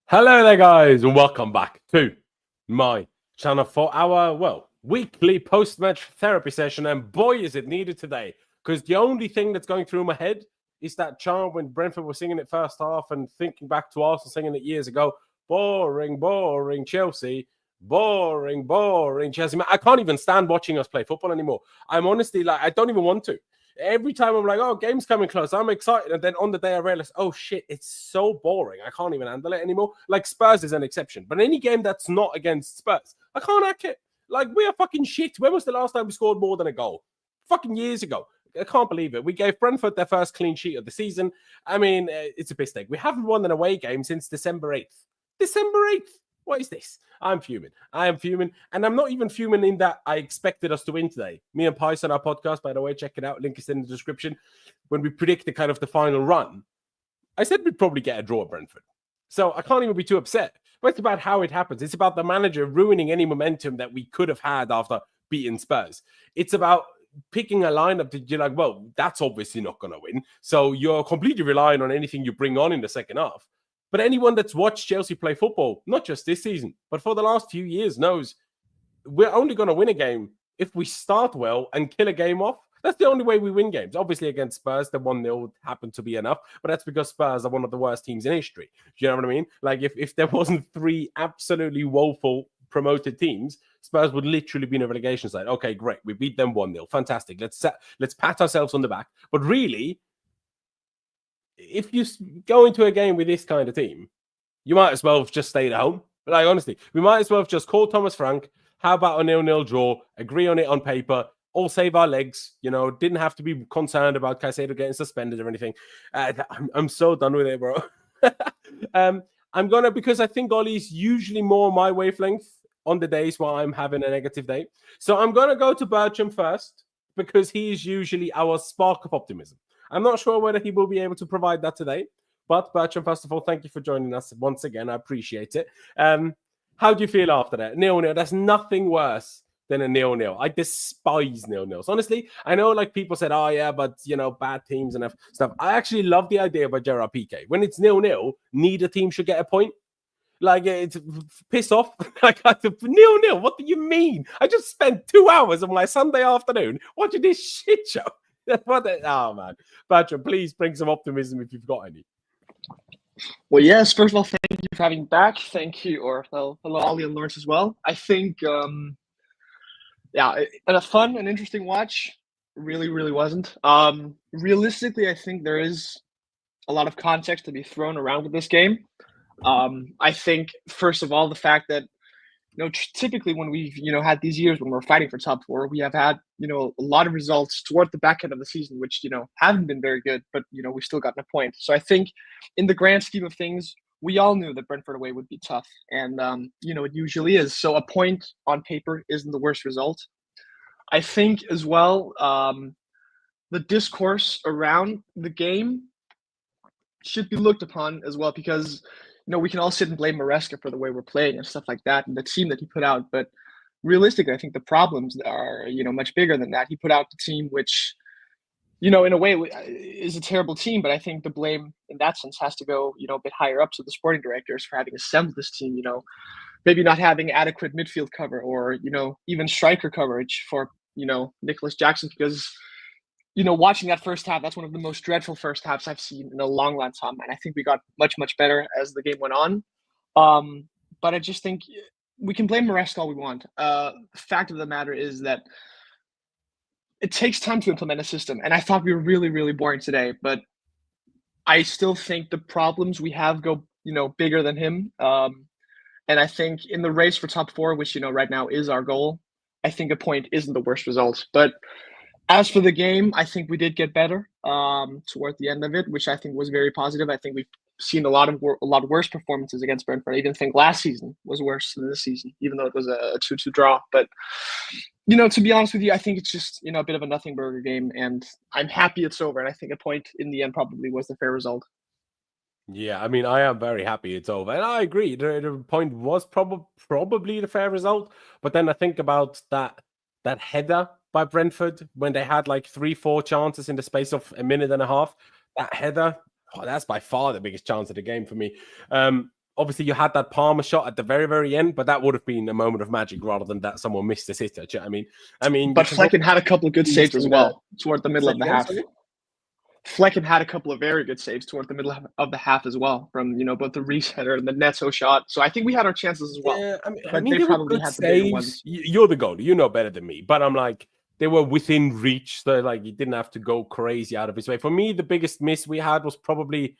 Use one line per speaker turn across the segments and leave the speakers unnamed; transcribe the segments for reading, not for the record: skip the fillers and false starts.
Hello there, guys, and welcome back to my channel for our, weekly post-match therapy session. And boy, is it needed today, because the only thing that's going through my head is that chant when Brentford was singing it first half and thinking back to Arsenal singing it years ago. Boring, boring Chelsea. Boring, boring Chelsea. Man, I can't even stand watching us play football anymore. I'm honestly I don't even want to. Every time I'm like, oh, game's coming close, I'm excited. And then on the day I realize, oh, shit, it's so boring. I can't even handle it anymore. Like, Spurs is an exception. But any game that's not against Spurs, I can't hack it. Like, we are fucking shit. When was the last time we scored more than a goal? Fucking years ago. I can't believe it. We gave Brentford their first clean sheet of the season. I mean, it's a piss take. We haven't won an away game since December 8th. December 8th. What is this? I'm fuming. I am fuming. And I'm not even fuming in that I expected us to win today. Me and Pys on our podcast, by the way, check it out. Link is in the description. When we predicted kind of the final run, I said we'd probably get a draw at Brentford. So I can't even be too upset. But it's about how it happens. It's about the manager ruining any momentum that we could have had after beating Spurs. It's about picking a lineup that you're like, well, that's obviously not going to win. So you're completely relying on anything you bring on in the second half. But anyone that's watched Chelsea play football, not just this season, but for the last few years, knows we're only going to win a game if we start well and kill a game off. That's the only way we win games. Obviously, against Spurs, the 1-0 happened to be enough, but that's because Spurs are one of the worst teams in history. Do you know what I mean? Like, if there wasn't three absolutely woeful promoted teams, Spurs would literally be in a relegation side. Okay, great. We beat them 1-0. Fantastic. Let's pat ourselves on the back. But really, if you go into a game with this kind of team, you might as well have just stayed at home. But like, honestly, we might as well have just called Thomas Frank. How about a 0-0 draw? Agree on it on paper. All save our legs. You know, didn't have to be concerned about Caicedo getting suspended or anything. I'm so done with it, bro. I'm going to, because I think Ollie's usually more my wavelength on the days where I'm having a negative day. So I'm going to go to Bertram first, because he's usually our spark of optimism. I'm not sure whether he will be able to provide that today. But Bertram, first of all, thank you for joining us once again. I appreciate it. How do you feel after that? 0-0. There's nothing worse than a 0-0. I despise 0-0s. Honestly, I know like people said, oh yeah, but you know, bad teams and stuff. I actually love the idea by Gerard Piqué. When it's 0-0, neither team should get a point. Like, it's piss off. Like, 0-0. What do you mean? I just spent 2 hours of my Sunday afternoon watching this shit show. Oh man, Bertram, please bring some optimism if you've got any.
Well, yes. First of all, thank you for having me back. Thank you, hello, Ollie and Laurenz as well. I think, a fun and interesting watch. Really, really wasn't. Realistically, I think there is a lot of context to be thrown around with this game. I think, first of all, the fact that typically when we've had these years when we're fighting for top four, we have had a lot of results toward the back end of the season which haven't been very good, but we still gotten a point. So I think in the grand scheme of things, we all knew that Brentford away would be tough, and it usually is. So a point on paper isn't the worst result. I think as well, the discourse around the game should be looked upon as well, because we can all sit and blame Maresca for the way we're playing and stuff like that, and the team that he put out. But realistically, I think the problems are, much bigger than that. He put out the team which, in a way is a terrible team, but I think the blame in that sense has to go, a bit higher up to the sporting directors for having assembled this team, maybe not having adequate midfield cover or, even striker coverage for, Nicholas Jackson, because watching that first half, that's one of the most dreadful first halves I've seen in a long, long time. And I think we got much, much better as the game went on. But I just think we can blame Maresca all we want. The fact of the matter is that it takes time to implement a system. And I thought we were really, really boring today. But I still think the problems we have go, bigger than him. And I think in the race for top four, which, right now is our goal, I think a point isn't the worst result. But as for the game, I think we did get better toward the end of it, which I think was very positive. I think we've seen a lot worse performances against Brentford. I even think last season was worse than this season, even though it was a 2-2 draw. But, to be honest with you, I think it's just, a bit of a nothing burger game, and I'm happy it's over. And I think a point in the end probably was the fair result.
Yeah, I mean, I am very happy it's over. And I agree, the point was probably the fair result. But then I think about that header by Brentford when they had like 3-4 chances in the space of a minute and a half. That header, that's by far the biggest chance of the game for me. obviously you had that Palmer shot at the very, very end, but that would have been a moment of magic rather than that someone missed a sitter. Do you know what I mean,
but Flecken had a couple of good saves as well toward the middle of the half. Flecken had a couple of very good saves toward the middle of the half as well, from both the Reece header and the Neto shot. So I think we had our chances as well.
Yeah,
but they probably had the bigger ones.
You're the goalie, you know better than me. But I'm like, they were within reach, so like he didn't have to go crazy out of his way. For me, the biggest miss we had was probably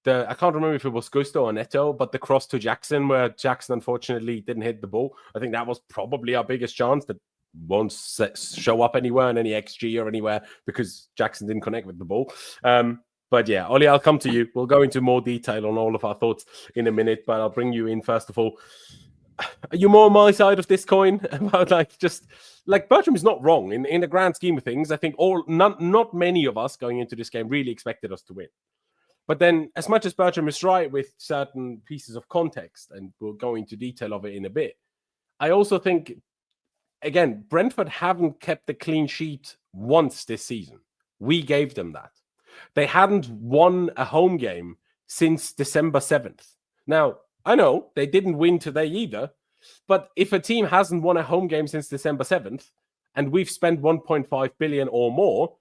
I can't remember if it was Gusto or Neto, but the cross to Jackson, where Jackson unfortunately didn't hit the ball. I think that was probably our biggest chance that won't show up anywhere in any XG or anywhere because Jackson didn't connect with the ball. But yeah, Ollie, I'll come to you. We'll go into more detail on all of our thoughts in a minute, but I'll bring you in first of all. Are you more on my side of this coin about Bertram is not wrong in the grand scheme of things? I think not many of us going into this game really expected us to win. But then, as much as Bertram is right with certain pieces of context, and we'll go into detail of it in a bit, I also think, again, Brentford haven't kept a clean sheet once this season. We gave them that. They hadn't won a home game since December 7th. Now, I know they didn't win today either, but if a team hasn't won a home game since December 7th, and we've spent 1.5 billion or more,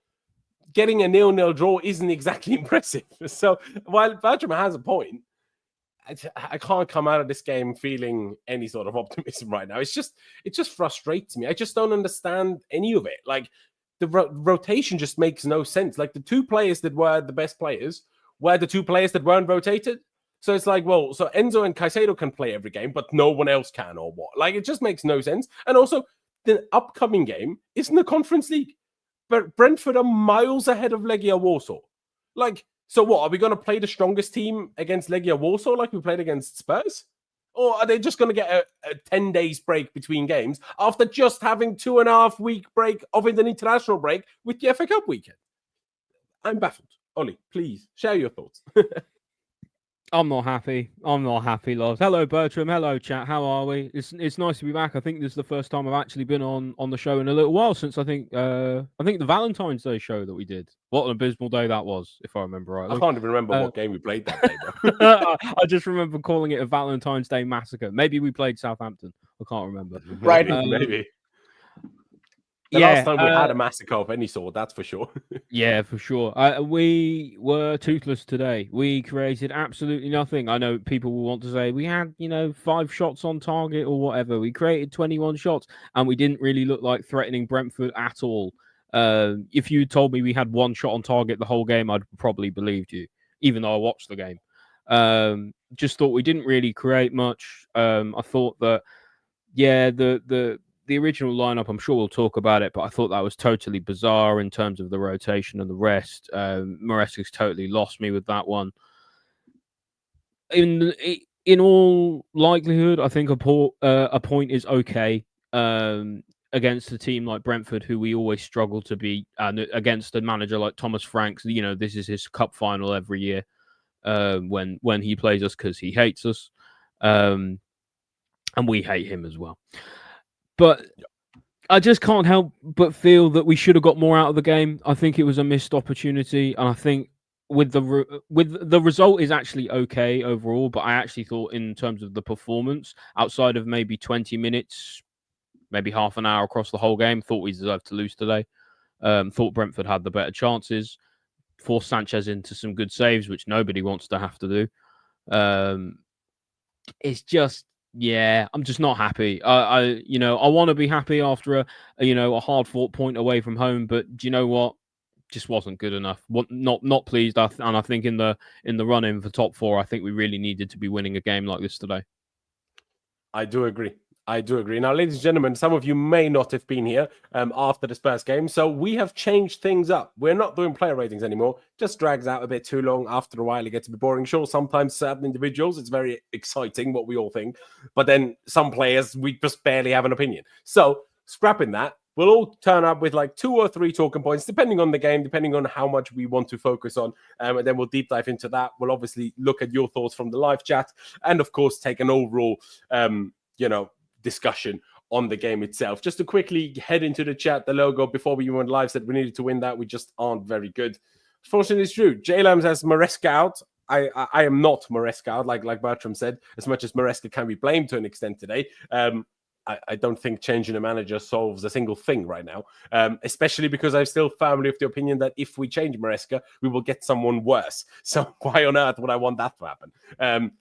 getting a 0-0 draw isn't exactly impressive. So while Bertram has a point, I can't come out of this game feeling any sort of optimism right now. It just frustrates me. I just don't understand any of it. Like the rotation just makes no sense. Like the two players that were the best players were the two players that weren't rotated. So it's like, well, so Enzo and Caicedo can play every game, but no one else can, or what? Like it just makes no sense. And also, the upcoming game isn't the Conference League. But Brentford are miles ahead of Legia Warsaw. Like, so what? Are we going to play the strongest team against Legia Warsaw like we played against Spurs? Or are they just going to get a 10 days break between games after just having 2.5 week break of an international break with the FA Cup weekend? I'm baffled. Ollie, please share your thoughts.
I'm not happy, Loz. Hello, Bertram. Hello, chat. How are we? It's nice to be back. I think this is the first time I've actually been on the show in a little while since I think the Valentine's Day show that we did. What an abysmal day that was, if I remember right.
I can't even remember what game we played that day, bro.
I just remember calling it a Valentine's Day massacre. Maybe we played Southampton. I can't remember.
Right.
Maybe. The last time we had a massacre of any sort, that's for sure.
Yeah, for sure. We were toothless today. We created absolutely nothing. I know people will want to say we had, 5 shots on target or whatever. We created 21 shots and we didn't really look like threatening Brentford at all. If you told me we had 1 shot on target the whole game, I'd probably believed you, even though I watched the game. Just thought we didn't really create much. I thought that, the original lineup, I'm sure we'll talk about it, but I thought that was totally bizarre in terms of the rotation and the rest. Maresca's totally lost me with that one. In all likelihood, I think a point is okay against a team like Brentford, who we always struggle to beat, and against a manager like Thomas Franks. This is his cup final every year when he plays us because he hates us, and we hate him as well. But I just can't help but feel that we should have got more out of the game. I think it was a missed opportunity, and I think with the result is actually okay overall. But I actually thought, in terms of the performance, outside of maybe 20 minutes, maybe half an hour across the whole game, thought we deserved to lose today. Thought Brentford had the better chances, forced Sanchez into some good saves, which nobody wants to have to do. It's just. Yeah, I'm just not happy. I want to be happy after a hard-fought point away from home, but do you know what? Just wasn't good enough. Not pleased. And I think in the run-in for top 4, I think we really needed to be winning a game like this today.
I do agree. Now, ladies and gentlemen, some of you may not have been here after the Spurs game, so we have changed things up. We're not doing player ratings anymore. Just drags out a bit too long. After a while, it gets a bit boring. Sure, sometimes certain individuals, it's very exciting what we all think, but then some players, we just barely have an opinion. So, scrapping that, we'll all turn up with like 2 or 3 talking points, depending on the game, depending on how much we want to focus on, and then we'll deep dive into that. We'll obviously look at your thoughts from the live chat, and of course, take an overall, discussion on the game itself. Just to quickly head into the chat, the logo before we went live said we needed to win that. We just aren't very good. Unfortunately, it's true. J-Lam says Maresca out. I am not Maresca, like Bertram said, as much as Maresca can be blamed to an extent today. I don't think changing a manager solves a single thing right now, especially because I'm still firmly of the opinion that if we change Maresca, we will get someone worse. So why on earth would I want that to happen?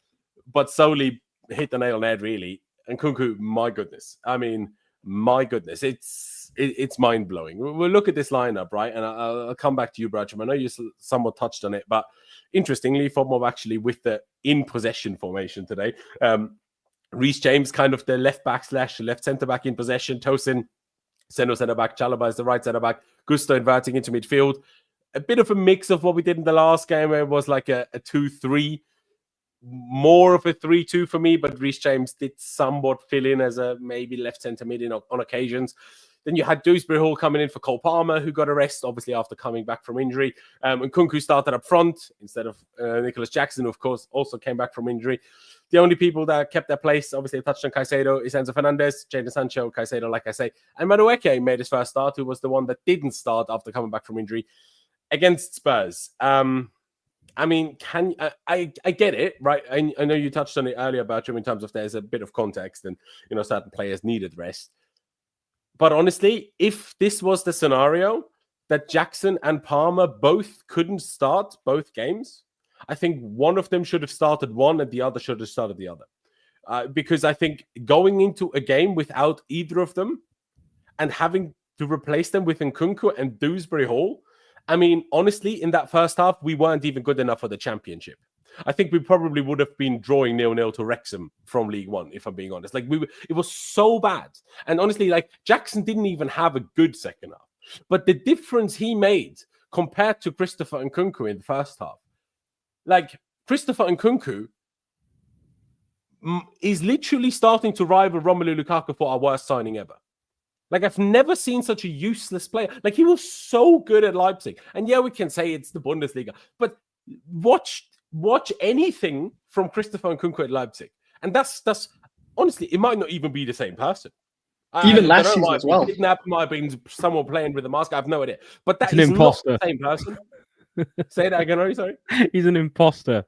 But solely hit the nail on the head, really. And Nkunku, my goodness. I mean, my goodness. It's mind-blowing. We'll look at this lineup, right? And I'll come back to you, Bertram. I know you somewhat touched on it, but interestingly, FOMO actually with the in-possession formation today. Reece James, kind of the left back / left centre back in possession. Tosin, centre back. Chalobah is the right centre back. Gusto inverting into midfield. A bit of a mix of what we did in the last game, where it was like a 2-3, more of a 3-2 for me. But Reece James did somewhat fill in as a maybe left centre mid on occasions. Then you had Dewsbury Hall coming in for Cole Palmer, who got a rest, obviously, after coming back from injury. And Nkunku started up front instead of Nicholas Jackson, who, of course, also came back from injury. The only people that kept their place, obviously, I touched on Caicedo, is Enzo Fernandez, Jadon Sancho, Caicedo, like I say. And Madueke made his first start, who was the one that didn't start after coming back from injury against Spurs. I mean, I get it, right? I know you touched on it earlier, Bertram, in terms of there's a bit of context and, certain players needed rest. But honestly, if this was the scenario that Jackson and Palmer both couldn't start both games, I think one of them should have started one and the other should have started the other. Because I think going into a game without either of them and having to replace them with Nkunku and Dewsbury Hall, I mean, honestly, in that first half, we weren't even good enough for the championship. I think we probably would have been drawing 0-0 to Wrexham from League One, if I'm being honest. It was so bad. And honestly, Jackson didn't even have a good second half. But the difference he made compared to Christopher Nkunku in the first half, Christopher Nkunku is literally starting to rival Romelu Lukaku for our worst signing ever. I've never seen such a useless player. He was so good at Leipzig. And yeah, we can say it's the Bundesliga, but watch anything from Christopher Nkunku at Leipzig. And that's honestly, it might not even be the same person.
Even last season as well.
Kidnapped, might have been someone playing with a mask. I have no idea. But that
is
not the same person. Say that again, Ollie, sorry.
He's an imposter.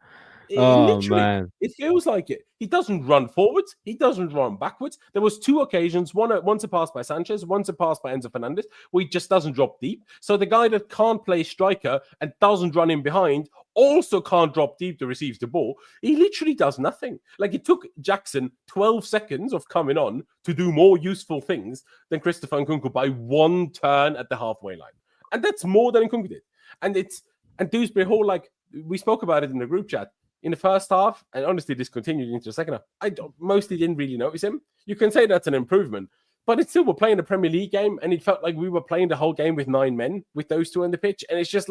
Man.
It feels like it. He doesn't run forwards. He doesn't run backwards. There was 2 occasions, once a pass by Sanchez, once a pass by Enzo Fernandez, where he just doesn't drop deep. So the guy that can't play striker and doesn't run in behind also can't drop deep to receive the ball. He literally does nothing. It took Jackson 12 seconds of coming on to do more useful things than Christopher Nkunku by 1 turn at the halfway line. And that's more than Nkunku did. And Dewsbury Hall, we spoke about it in the group chat, in the first half, and honestly, this continued into the second half. I mostly didn't really notice him. You can say that's an improvement, but it's still, we're playing a Premier League game, and it felt like we were playing the whole game with 9 men, with those 2 on the pitch, and it's just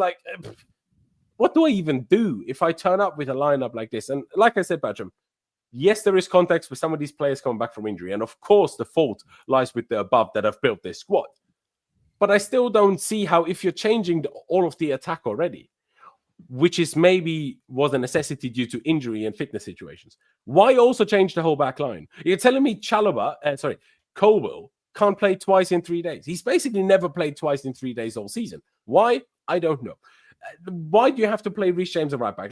what do I even do if I turn up with a lineup like this? And like I said, Bertram, yes, there is context with some of these players coming back from injury, and of course, the fault lies with the above that have built this squad. But I still don't see how, if you're changing all of the attack already, which is maybe was a necessity due to injury and fitness situations, why also change the whole back line? You're telling me Colwell can't play twice in 3 days. He's basically never played twice in 3 days all season. Why? I don't know. Why do you have to play Reece James at right back?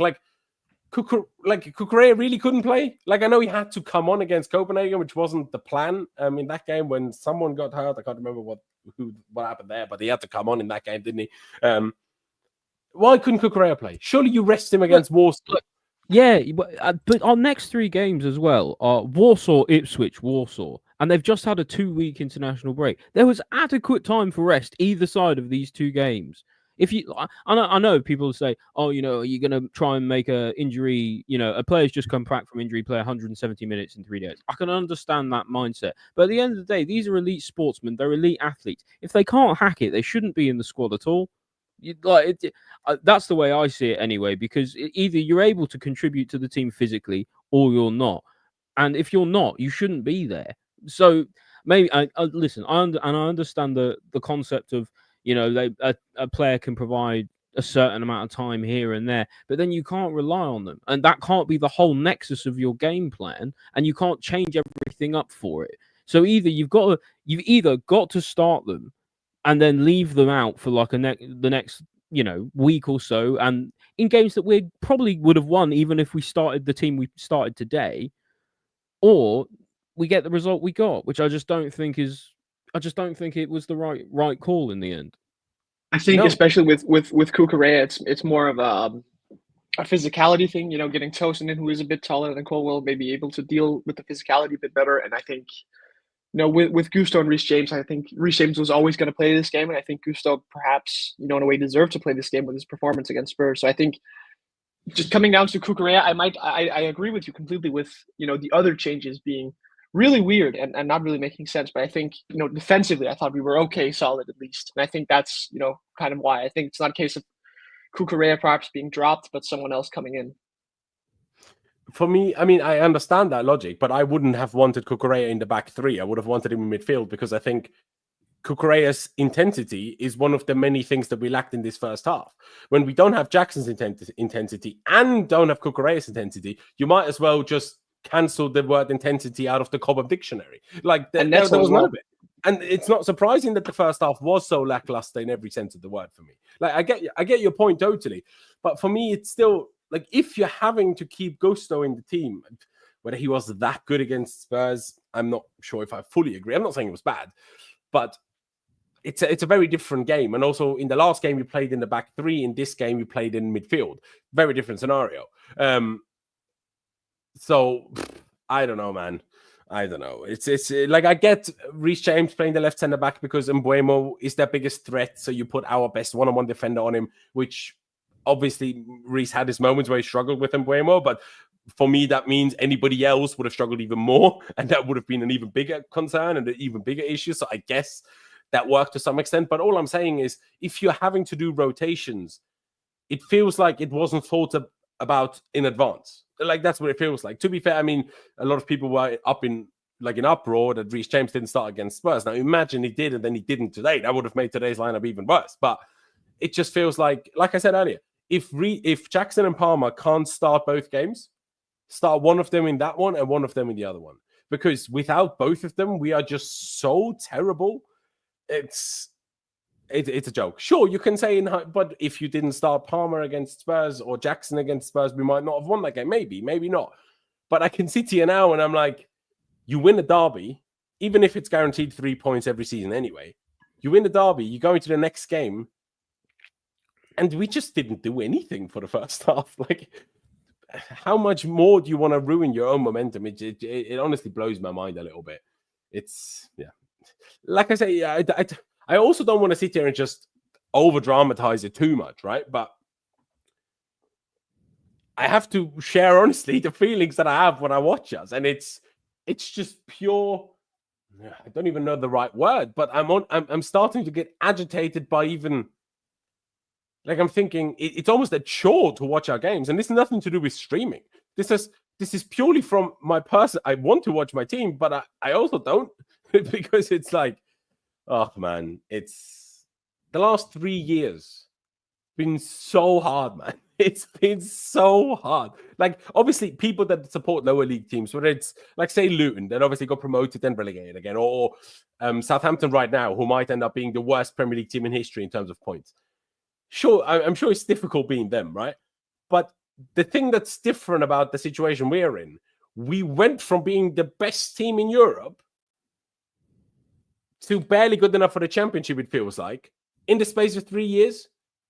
Cucurella really couldn't play. I know he had to come on against Copenhagen, which wasn't the plan in that game when someone got hurt. I can't remember what happened there, but he had to come on in that game, didn't he? Why couldn't Cucurella play? Surely you rest him against Warsaw.
Yeah, but our next 3 games as well are Warsaw, Ipswich, Warsaw, and they've just had a 2-week international break. There was adequate time for rest either side of these 2 games. I know people say, oh, are you going to try and make a injury, a player's just come back from injury, play 170 minutes in 3 days. I can understand that mindset. But at the end of the day, these are elite sportsmen. They're elite athletes. If they can't hack it, they shouldn't be in the squad at all. That's the way I see it anyway, because either you're able to contribute to the team physically or you're not. And if you're not, you shouldn't be there. So maybe, listen, I understand the concept of, a player can provide a certain amount of time here and there, but then you can't rely on them. And that can't be the whole nexus of your game plan, and you can't change everything up for it. So you've either got to start them and then leave them out for the next week or so, and in games that we probably would have won even if we started the team we started today, or we get the result we got, which I just don't think it was the right call in the end.
I think especially with Cucurella, it's more of a physicality thing, getting Tosin in, who is a bit taller than Colwell, maybe able to deal with the physicality a bit better. And I think, with Gusto and Reece James, I think Reece James was always going to play this game. And I think Gusto perhaps, in a way deserved to play this game with his performance against Spurs. So I think just coming down to Cucurella, I agree with you completely with, the other changes being really weird and not really making sense. But I think, defensively, I thought we were okay, solid at least. And I think that's, kind of why. I think it's not a case of Cucurella perhaps being dropped, but someone else coming in.
For me, I mean, I understand that logic, but I wouldn't have wanted Cucurella in the back three. I would have wanted him in midfield because I think Cucurella's intensity is one of the many things that we lacked in this first half. When we don't have Jackson's intensity and don't have Cucurella's intensity, you might as well just cancel the word intensity out of the Cobham dictionary. Like, there was none of it. And it's not surprising that the first half was so lackluster in every sense of the word for me. Like, I get your point totally. But for me, it's still, like, if you're having to keep Gusto in the team, whether he was that good against Spurs, I'm not sure if I fully agree. I'm not saying it was bad, but it's a very different game. And also, in the last game, you played in the back three. In this game, you played in midfield. Very different scenario. So, I don't know, man. I don't know. It's like, I get Reece James playing the left centre back because Mbuemo is their biggest threat. So you put our best one-on-one defender on him, which obviously Reece had his moments where he struggled with Mbuemo. But for me, that means anybody else would have struggled even more. And that would have been an even bigger concern and an even bigger issue. So I guess that worked to some extent. But all I'm saying is, if you're having to do rotations, it feels like it wasn't thought about in advance. Like, that's what it feels like. To be fair, I mean, a lot of people were in uproar that Reece James didn't start against Spurs. Now, imagine he did and then he didn't today. That would have made today's lineup even worse. But it just feels like I said earlier, if Jackson and Palmer can't start both games, start one of them in that one and one of them in the other one. Because without both of them, we are just so terrible. It's a joke. Sure, you can say, but if you didn't start Palmer against Spurs or Jackson against Spurs, we might not have won that game. Maybe not. But I can sit here now and I'm like, you win a derby, even if it's guaranteed 3 points every season anyway. You win the derby, you go into the next game, and we just didn't do anything for the first half. Like, how much more do you want to ruin your own momentum? It honestly blows my mind a little bit. Like I say, I also don't want to sit here and just over-dramatize it too much, right? But I have to share, honestly, the feelings that I have when I watch us. And it's just pure, I don't even know the right word, but I'm starting to get agitated by even, like, I'm thinking it's almost a chore to watch our games. And this is nothing to do with streaming. This is purely from my person. I want to watch my team, but I also don't because it's like, oh, man, it's the last 3 years been so hard, man. It's been so hard. Like, obviously, people that support lower league teams, whether it's, like, say, Luton, that obviously got promoted, then relegated again, or Southampton right now, who might end up being the worst Premier League team in history in terms of points. Sure, I'm sure it's difficult being them, right? But the thing that's different about the situation we're in, we went from being the best team in Europe to barely good enough for the Championship, it feels like, in the space of 3 years.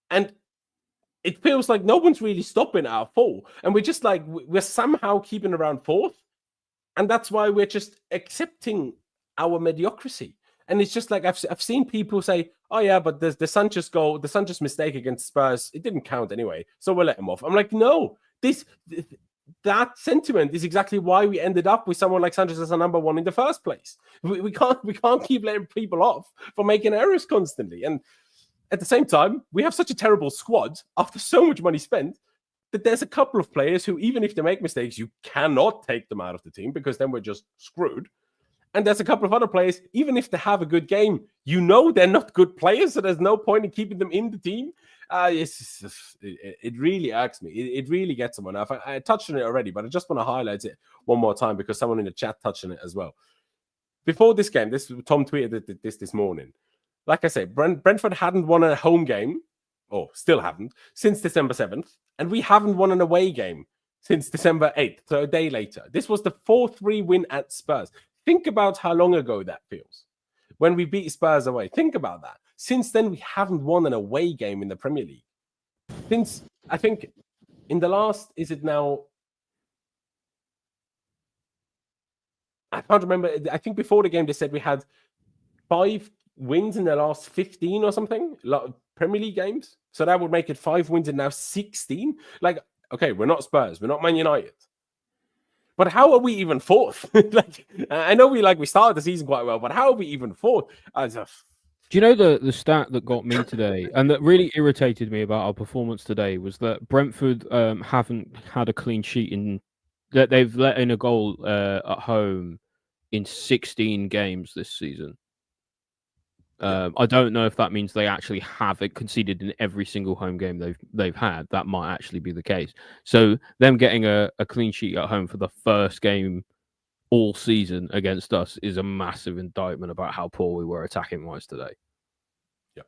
And it feels like no one's really stopping our fall. And we're just like, we're somehow keeping around fourth. And that's why we're just accepting our mediocrity. And it's just like, I've seen people say, oh yeah, but there's the Sanchez goal, the Sanchez mistake against Spurs, it didn't count anyway, so we'll let him off. I'm like, no, that sentiment is exactly why we ended up with someone like Sanchez as a number one in the first place. We can't keep letting people off for making errors constantly. And at the same time, we have such a terrible squad after so much money spent that there's a couple of players who, even if they make mistakes, you cannot take them out of the team because then we're just screwed. And there's a couple of other players, even if they have a good game, you know they're not good players, so there's no point in keeping them in the team. It really irks me. It really gets on my nerve. I touched on it already, but I just want to highlight it one more time because someone in the chat touched on it as well. Before this game, Tom tweeted this morning. Like I say, Brentford hadn't won a home game or still haven't, since December 7th. And we haven't won an away game since December 8th, so a day later. This was the 4-3 win at Spurs. Think about how long ago that feels. When we beat Spurs away. Think about that. Since then, we haven't won an away game in the Premier League. Since, I think, in the last, is it now? I can't remember. I think before the game, they said we had 5 wins in the last 15 or something. Premier League games. So that would make it 5 wins and now 16. Like, okay, we're not Spurs. We're not Man United. But how are we even fourth? Like, I know we started the season quite well, but how are we even fourth?
Do you know the stat that got me today and that really irritated me about our performance today was that Brentford haven't had a clean sheet that they've let in a goal at home in 16 games this season. I don't know if that means they actually have it conceded in every single home game they've had. That might actually be the case. So them getting a clean sheet at home for the first game all season against us is a massive indictment about how poor we were attacking wise today.
Yeah,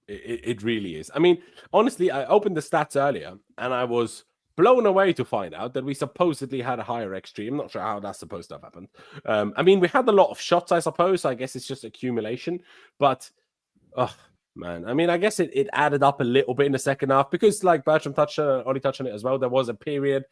it really is. I mean, honestly, I opened the stats earlier and I was blown away to find out that we supposedly had a higher XG. I'm not sure how that's supposed to have happened. I mean, we had a lot of shots, I suppose. I guess it's just accumulation. But, oh, man. I mean, I guess it added up a little bit in the second half because, like Bertram Ollie touched on it as well, there was a period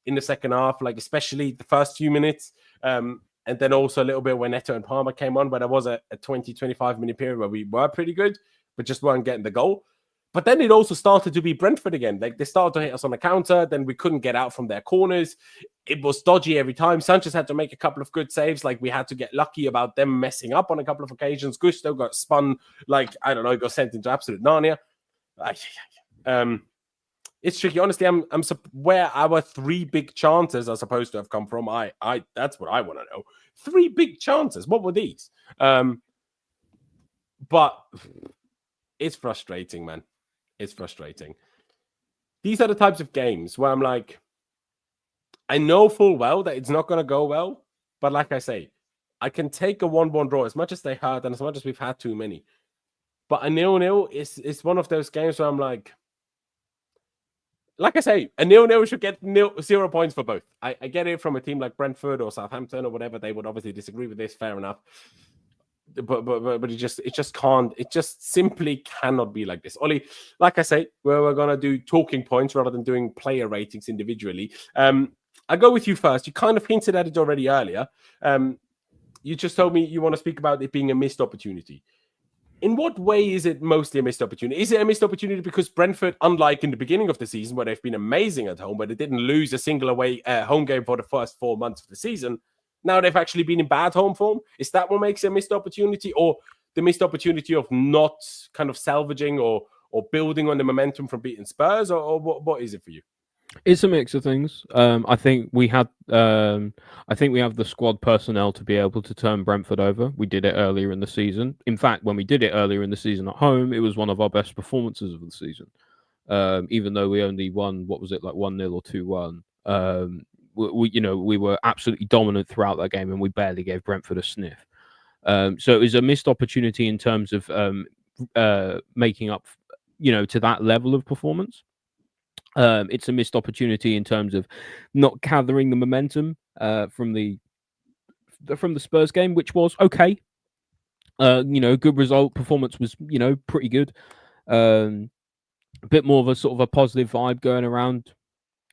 in the second half, like especially the first few minutes, and then also a little bit when Neto and Palmer came on, but there was a 20-25 minute period where we were pretty good, but just weren't getting the goal. But then it also started to be Brentford again. Like they started to hit us on the counter. Then we couldn't get out from their corners. It was dodgy every time. Sanchez had to make a couple of good saves. Like we had to get lucky about them messing up on a couple of occasions. Gusto got spun. Like, I don't know, got sent into absolute Narnia. It's tricky. Honestly, I'm where our 3 big chances are supposed to have come from. That's what I want to know. 3 big chances. What were these? But it's frustrating, man. It's frustrating. These are the types of games where I'm like, I know full well that it's not going to go well. But like I say, I can take a 1-1 draw as much as they hurt and as much as we've had too many. But a 0-0 is one of those games where I'm like I say, a 0-0 should get 0 points for both. I get it from a team like Brentford or Southampton or whatever. They would obviously disagree with this. Fair enough. But it just can't. It just simply cannot be like this. Ollie, like I say, we're gonna do talking points rather than doing player ratings individually. I go with you first. You kind of hinted at it already earlier. You just told me you want to speak about it being a missed opportunity. In what way is it mostly a missed opportunity? Is it a missed opportunity because Brentford, unlike in the beginning of the season where they've been amazing at home, where they didn't lose a single away home game for the first 4 months of the season, now they've actually been in bad home form? Is that what makes it a missed opportunity, or the missed opportunity of not kind of salvaging or building on the momentum from beating Spurs, or what is it for you?
It's a mix of things. I think we have the squad personnel to be able to turn Brentford over. We did it earlier in the season. In fact, when we did it earlier in the season at home, it was one of our best performances of the season. Even though we only won, 1-0 or 2-1. We were absolutely dominant throughout that game, and we barely gave Brentford a sniff. So it was a missed opportunity in terms of making up, to that level of performance. It's a missed opportunity in terms of not gathering the momentum from the Spurs game, which was okay. Good result. Performance was, pretty good. A bit more of a sort of a positive vibe going around.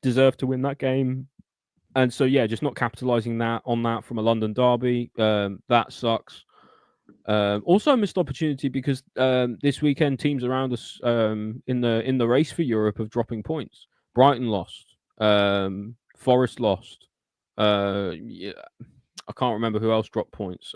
Deserved to win that game. And so, yeah, just not capitalizing on that from a London derby. That sucks. Also a missed opportunity because this weekend teams around us in the race for Europe of dropping points. Brighton lost. Forest lost. I can't remember who else dropped points.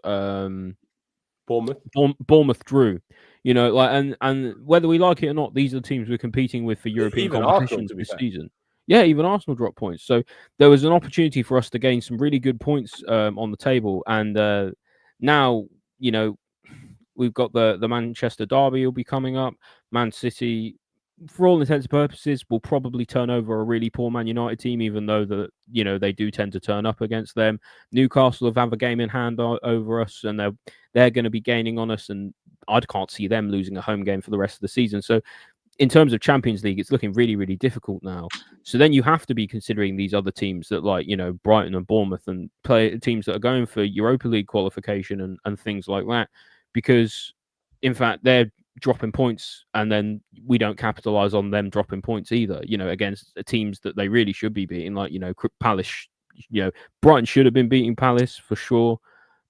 Bournemouth drew. And whether we like it or not, these are the teams we're competing with for European competitions this season. Yeah, even Arsenal dropped points. So there was an opportunity for us to gain some really good points on the table. And now, we've got the Manchester derby will be coming up. Man City, for all intents and purposes, will probably turn over a really poor Man United team, even though they do tend to turn up against them. Newcastle have a game in hand over us, and they're going to be gaining on us. And I can't see them losing a home game for the rest of the season. So in terms of Champions League, it's looking really, really difficult now. So then you have to be considering these other teams that, like, you know, Brighton and Bournemouth, and play teams that are going for Europa League qualification and things like that, because in fact they're dropping points, and then we don't capitalize on them dropping points either, you know, against teams that they really should be beating, like, you know, Palace. You know, Brighton should have been beating Palace for sure.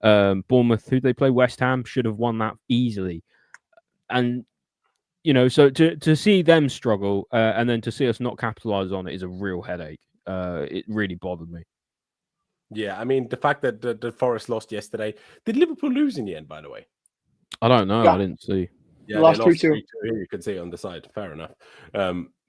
Bournemouth, who they play, West Ham, should have won that easily. And you know, so to see them struggle and then to see us not capitalize on it is a real headache. It really bothered me.
Yeah, I mean, the fact that the Forest lost yesterday. Did Liverpool lose in the end, by the way?
I don't know.
Yeah.
I didn't see.
Yeah,
Lost
they lost
3-2.
3-2. You can see it on the side. Fair enough.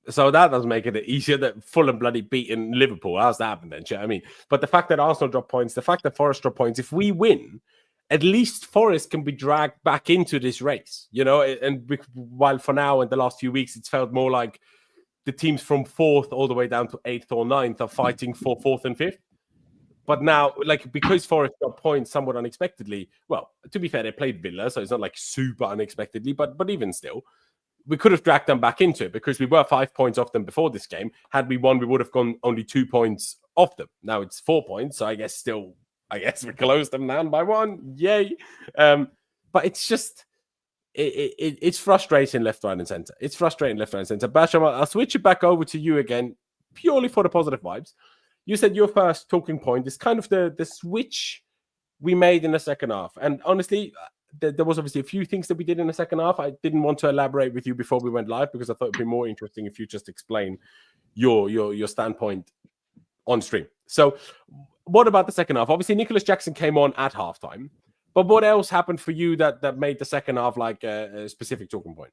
So that does make it easier that Fulham bloody beaten Liverpool. How's that happen then? I mean, but the fact that Arsenal drop points, the fact that Forest drop points, if we win, at least Forest can be dragged back into this race, you know, and while for now in the last few weeks, it's felt more like the teams from 4th all the way down to 8th or 9th are fighting for 4th and 5th. But now, like, because Forest got points somewhat unexpectedly, well, to be fair, they played Villa, so it's not like super unexpectedly, but even still, we could have dragged them back into it because we were 5 points off them before this game. Had we won, we would have gone only 2 points off them. Now it's 4 points, so I guess we closed them down by 1. Yay. But it's just, it's frustrating left, right, and center. It's frustrating left, right, and center. Bertram, I'll switch it back over to you again, purely for the positive vibes. You said your first talking point is kind of the switch we made in the second half. And honestly, there was obviously a few things that we did in the second half. I didn't want to elaborate with you before we went live because I thought it'd be more interesting if you just explain your standpoint on stream. So what about the second half? Obviously, Nicholas Jackson came on at halftime. But what else happened for you that made the second half like a specific talking point?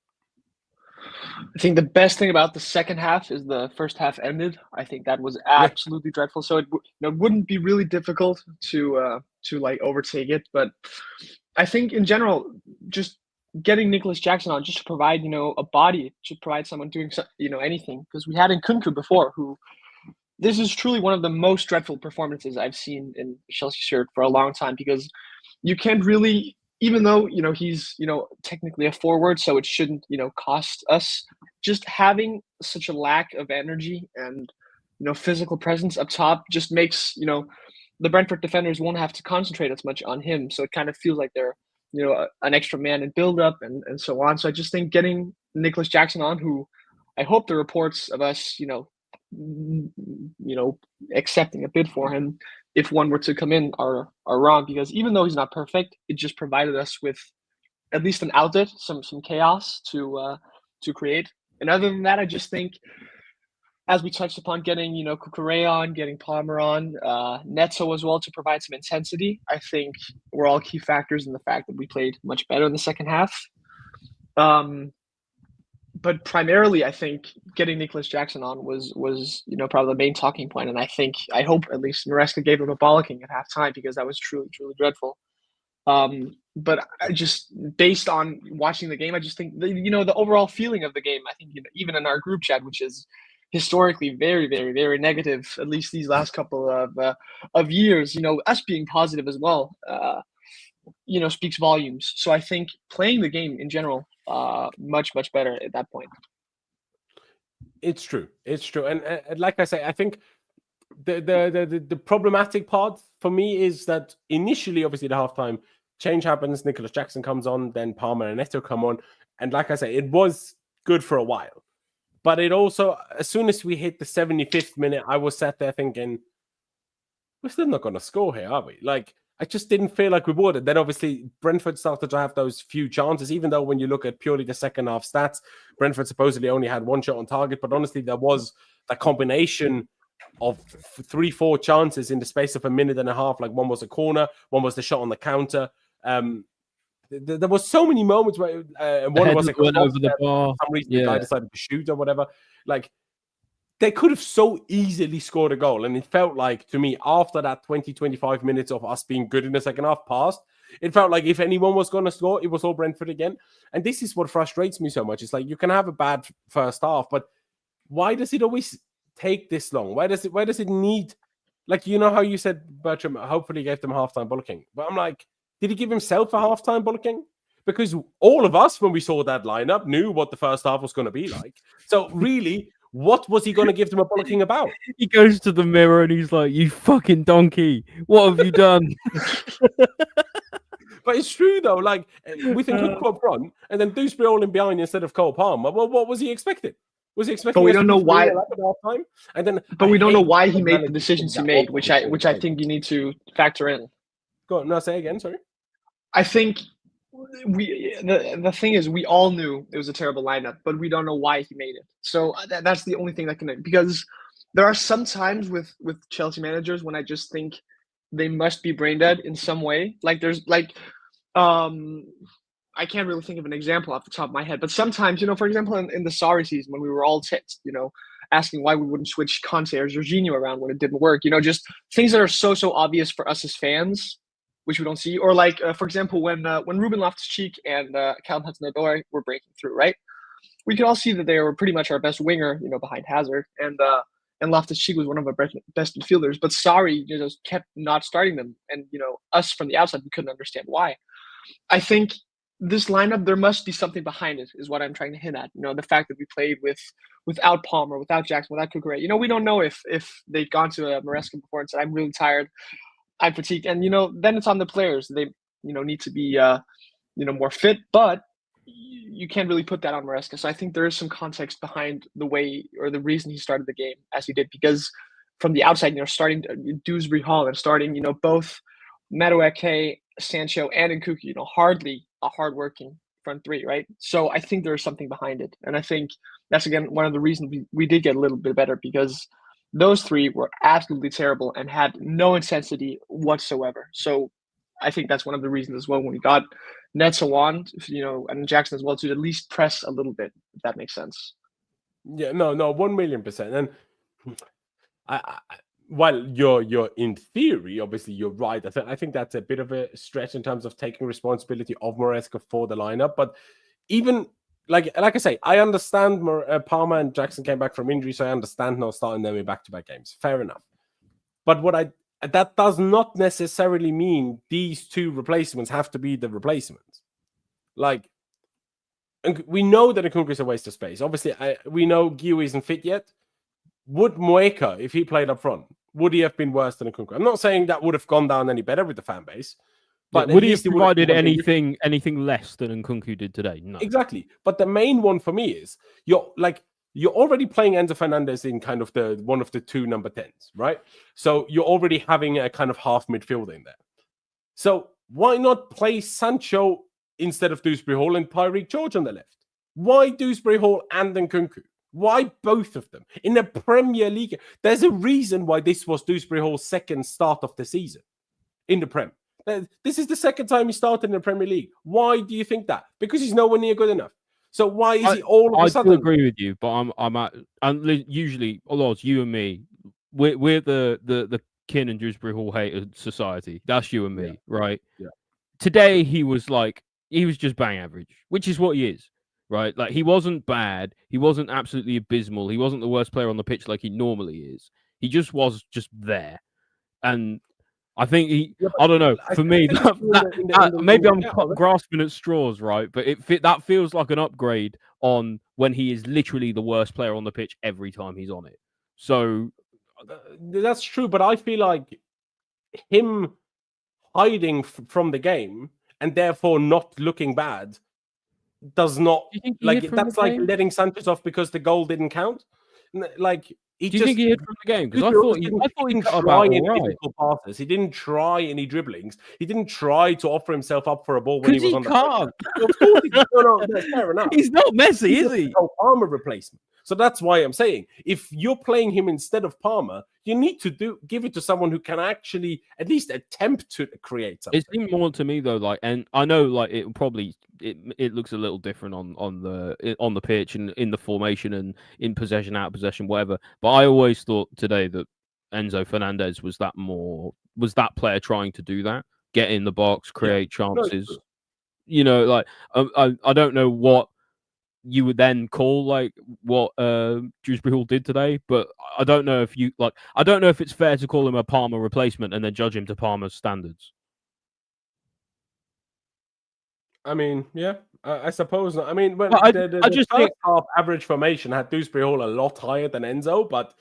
I think the best thing about the second half is the first half ended. I think that was absolutely dreadful. So it wouldn't be really difficult to like overtake it. But I think in general, just getting Nicholas Jackson on just to provide, you know, a body, to provide someone doing, you know, anything, because we had Nkunku before, who this is truly one of the most dreadful performances I've seen in Chelsea shirt for a long time, because you can't really, even though, you know, he's, you know, technically a forward, so it shouldn't, you know, cost us, just having such a lack of energy and, you know, physical presence up top just makes, you know, the Brentford defenders won't have to concentrate as much on him. So it kind of feels like they're, you know, an extra man in build-up and so on. So I just think getting Nicholas Jackson on, who I hope the reports of us, you know, accepting a bid for him, if one were to come in, are wrong, because even though he's not perfect, it just provided us with at least an outlet, some chaos to create. And other than that, I just think, as we touched upon, getting, you know, Cucurella on, getting Palmer on, Neto as well to provide some intensity, I think were all key factors in the fact that we played much better in the second half. But primarily, I think getting Nicholas Jackson on was you know, probably the main talking point. And I hope at least Maresca gave him a bollocking at halftime, because that was truly, truly dreadful. But I just, based on watching the game, I just think, you know, the overall feeling of the game, I think, you know, even in our group chat, which is historically very, very, very negative, at least these last couple of years, you know, us being positive as well, you know, speaks volumes. So I think playing the game in general, much, much better at that point.
It's true. And like I say, I think the problematic part for me is that initially, obviously, the halftime change happens. Nicholas Jackson comes on, then Palmer and Neto come on. And like I say, it was good for a while. But it also, as soon as we hit the 75th minute, I was sat there thinking, we're still not going to score here, are we? Like, I just didn't feel like we would. And then obviously Brentford started to have those few chances, even though when you look at purely the second half stats, Brentford supposedly only had 1 shot on target. But honestly, there was that combination of 3-4 chances in the space of a minute and a half. Like, one was a corner, one was the shot on the counter. There was so many moments where one was
went over the bar.
For some reason, the guy decided to shoot or whatever. Like, they could have so easily scored a goal. And it felt like, to me, after that 20-25 minutes of us being good in the second half passed, it felt like if anyone was going to score, it was all Brentford again. And this is what frustrates me so much. It's like, you can have a bad first half, but why does it always take this long? Why does it need, like, you know how you said Bertram hopefully gave them halftime bollocking, but I'm like, did he give himself a halftime bollocking? because all of us, when we saw that lineup, knew what the first half was going to be like. So really, what was he going to give them a bollocking about?
He goes to the mirror and he's like, "You fucking donkey! What have you done?"
But it's true though. Like we think Nkunku up front, and then Dewsbury all in behind instead of Cole Palmer. Well, what was he expecting? Was he expecting?
But we don't know why.
Time? And then,
but we don't know why he made the decisions he made, which I think you need to factor in.
Go on. No, say again. Sorry.
I think the thing is, we all knew it was a terrible lineup, but we don't know why he made it. So that's the only thing that can, because there are some times with Chelsea managers when I just think they must be brain dead in some way. Like there's like, I can't really think of an example off the top of my head, but sometimes, for example, in the Sarri season when we were all ticked, asking why we wouldn't switch Conte or Jorginho around when it didn't work, just things that are so obvious for us as fans, which we don't see. Or like, for example, when Ruben Loftus-Cheek and Callum Hudson-Odoi were breaking through, right? We could all see that they were pretty much our best winger, behind Hazard, and Loftus-Cheek was one of our best midfielders. But Sarri, just kept not starting them, and us from the outside, we couldn't understand why. I think this lineup, there must be something behind it, is what I'm trying to hint at. The fact that we played without Palmer, without Jackson, without Cucurella. We don't know if they'd gone to Maresca before and said, "I'm really tired, I'm fatigued," and then it's on the players. They need to be more fit, but you can't really put that on Maresca. So I think there is some context behind the way or the reason he started the game as he did, because from the outside, starting Dewsbury Hall and starting both Madueke, Sancho, and Nkunku, hardly a hardworking front three, right? So I think there's something behind it, and I think that's again one of the reasons we did get a little bit better, because those three were absolutely terrible and had no intensity whatsoever. So I think that's one of the reasons as well when we got Netso on, and Jackson as well, to at least press a little bit, if that makes sense.
Yeah, no, 1,000,000%. And while you're in theory, obviously you're right. I think that's a bit of a stretch in terms of taking responsibility of Maresca for the lineup. But even like I say, I understand Palmer and Jackson came back from injury, so I understand not starting them in back-to-back games. Fair enough. But that does not necessarily mean these two replacements have to be the replacements. Like, we know that Nkunku is a waste of space. Obviously, we know Guiu isn't fit yet. Would Moeka, if he played up front, would he have been worse than Nkunku? I'm not saying that would have gone down any better with the fan base.
But would he have provided anything less than Nkunku did today? No.
Exactly. But the main one for me is you're already playing Enzo Fernandez in kind of one of the two number 10s, right? So you're already having a kind of half midfield in there. So why not play Sancho instead of Dewsbury Hall and Tyreek George on the left? Why Dewsbury Hall and Nkunku? Why both of them? In the Premier League, there's a reason why this was Dewsbury Hall's second start of the season in the Prem. This is the second time he started in the Premier League. Why do you think that? Because he's nowhere near good enough. So why is he all of a sudden?
I do agree with you, but and usually, Ollie, you and me, we're the Kin and Dewsbury Hall hater society. That's you and me, right?
Yeah.
Today he was just bang average, which is what he is, right? Like, he wasn't bad, he wasn't absolutely abysmal, he wasn't the worst player on the pitch like he normally is. He just was there, and I think I don't know. For me, maybe I'm grasping at straws, right? But that feels like an upgrade on when he is literally the worst player on the pitch every time he's on it. So
that's true, but I feel like him hiding from the game and therefore not looking bad does not that's like letting Sanchez off because the goal didn't count. Like,
do you think he hit from the game? Because I thought he
didn't try any difficult passes. He didn't try any dribblings. He didn't try to offer himself up for a ball when he was on the
can't.
Of course, no, that's fair enough.
He's not Messi, is he?
Palmer replacement. So that's why I'm saying, if you're playing him instead of Palmer, you need to give it to someone who can actually at least attempt to create something.
It seemed more to me though, and I know it looks a little different on the pitch and in the formation and in possession, out of possession, whatever. But I always thought today that Enzo Fernandez was that player trying to do that, get in the box, create chances. I don't know what you would then call what Dewsbury Hall did today, but I don't know if it's fair to call him a Palmer replacement and then judge him to Palmer's standards.
I mean, yeah, I suppose not. I mean, well,
Well, I
the
just
first
think
half average formation had Dewsbury Hall a lot higher than Enzo, but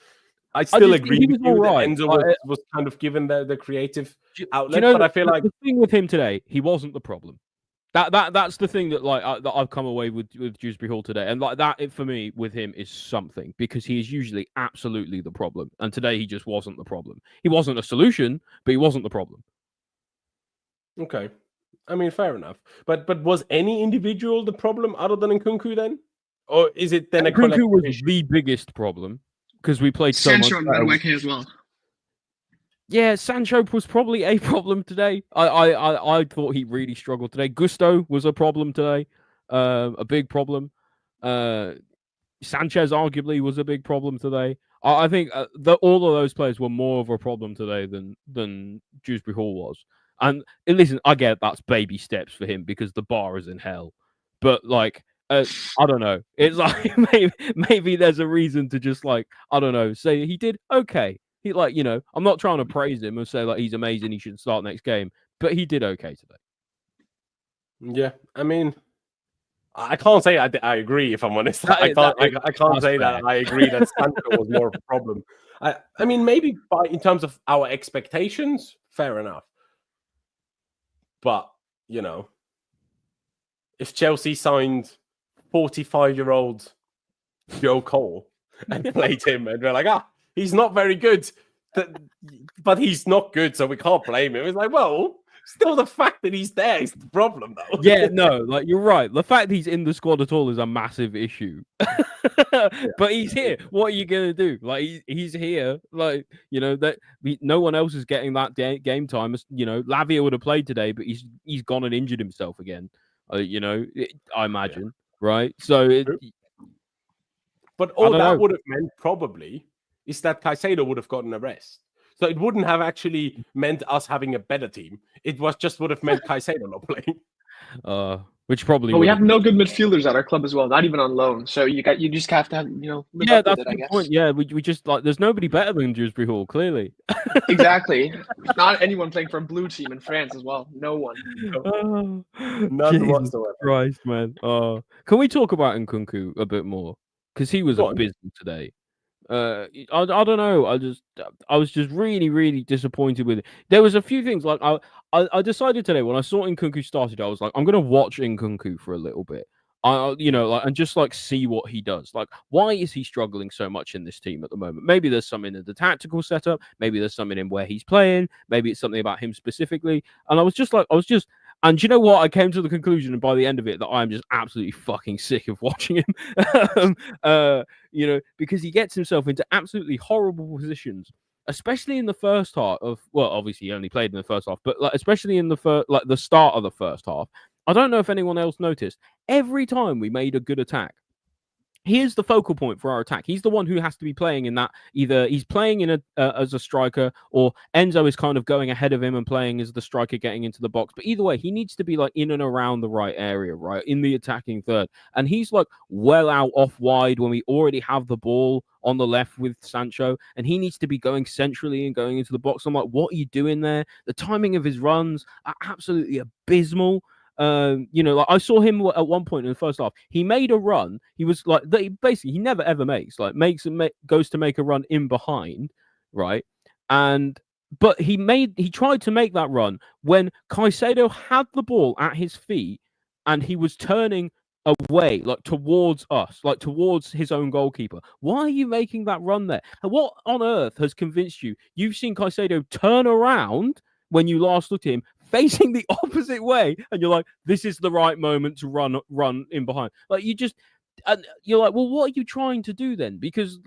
I
I
still
just think
agree
he
with
was all
you that
right.
Enzo was kind of given the creative
Do you
outlet.
know
But I feel like,
the thing with him today? He wasn't the problem. That's the thing that that I've come away with Dewsbury Hall today, and like that for me with him is something because he is usually absolutely the problem, and today he just wasn't the problem. He wasn't a solution, but he wasn't the problem.
okay, I mean, fair enough. But was any individual the problem other than Nkunku then, or is it then a collective
Nkunku was
issue?
the biggest problem because we played so
Sancho
much
and
better.
Maresca as well.
Yeah, Sancho was probably a problem today. I thought he really struggled today. Gusto was a problem today, a big problem. Sanchez arguably was a big problem today. I think all of those players were more of a problem today than Dewsbury Hall was. And listen, I get that's baby steps for him because the bar is in hell. But like, I don't know. It's like maybe there's a reason to just like I don't know. Say he did okay. He like I'm not trying to praise him and say like he's amazing. He should start next game, but he did okay today.
Yeah, I mean, I can't say I agree if I'm honest. I can't say
fair.
that I agree that Sancho was more of a problem. I mean, maybe in terms of our expectations, fair enough. But if Chelsea signed 45-year-old Joe Cole and played him, and we're like, he's not very good, but he's not good, so we can't blame him. It's like, well, still the fact that he's there is the problem, though.
Yeah, no, like you're right. The fact he's in the squad at all is a massive issue. But he's here. What are you gonna do? Like he's here. Like that no one else is getting that game time. Lavia would have played today, but he's gone and injured himself again. I imagine, right? So
but all that
know.
would have meant probably is that Caicedo would have gotten a rest. So it wouldn't have actually meant us having a better team. It would have meant Caicedo not playing.
Which probably.
But we have no good midfielders at our club as well, not even on loan. So you just have to have live
Yeah,
up with
that's
it,
the
I guess.
point. Yeah, we just like there's nobody better than Dewsbury Hall, clearly.
Exactly. Not anyone playing for a blue team in France as well. No one.
None whatsoever.
Christ, man. Can we talk about Nkunku a bit more? Because he was abysmal today. I don't know. I was just really, really disappointed with it. There was a few things like I decided today when I saw Nkunku started, I was like, I'm gonna watch Nkunku for a little bit. And just like see what he does. Like, why is he struggling so much in this team at the moment? Maybe there's something in the tactical setup. Maybe there's something in where he's playing. Maybe it's something about him specifically. And and you know what? I came to the conclusion, and by the end of it, that I'm just absolutely fucking sick of watching him. Because he gets himself into absolutely horrible positions, especially in the first half of. Well, obviously he only played in the first half, but especially in the start of the first half. I don't know if anyone else noticed. Every time we made a good attack, he is the focal point for our attack. He's the one who has to be playing in that. Either he's playing in as a striker, or Enzo is kind of going ahead of him and playing as the striker getting into the box. But either way, he needs to be like in and around the right area, right in the attacking third. And he's like well out off wide when we already have the ball on the left with Sancho, and he needs to be going centrally and going into the box. I'm like, what are you doing there? The timing of his runs are absolutely abysmal. Like I saw him at one point in the first half. He made a run. He was like, basically, he never ever makes goes to make a run in behind, right? But he tried to make that run when Caicedo had the ball at his feet and he was turning away, like towards us, like towards his own goalkeeper. Why are you making that run there? And what on earth has convinced you? You've seen Caicedo turn around when you last looked at him, facing the opposite way, and you're like, this is the right moment to run in behind. Like you're like, well, what are you trying to do then? Because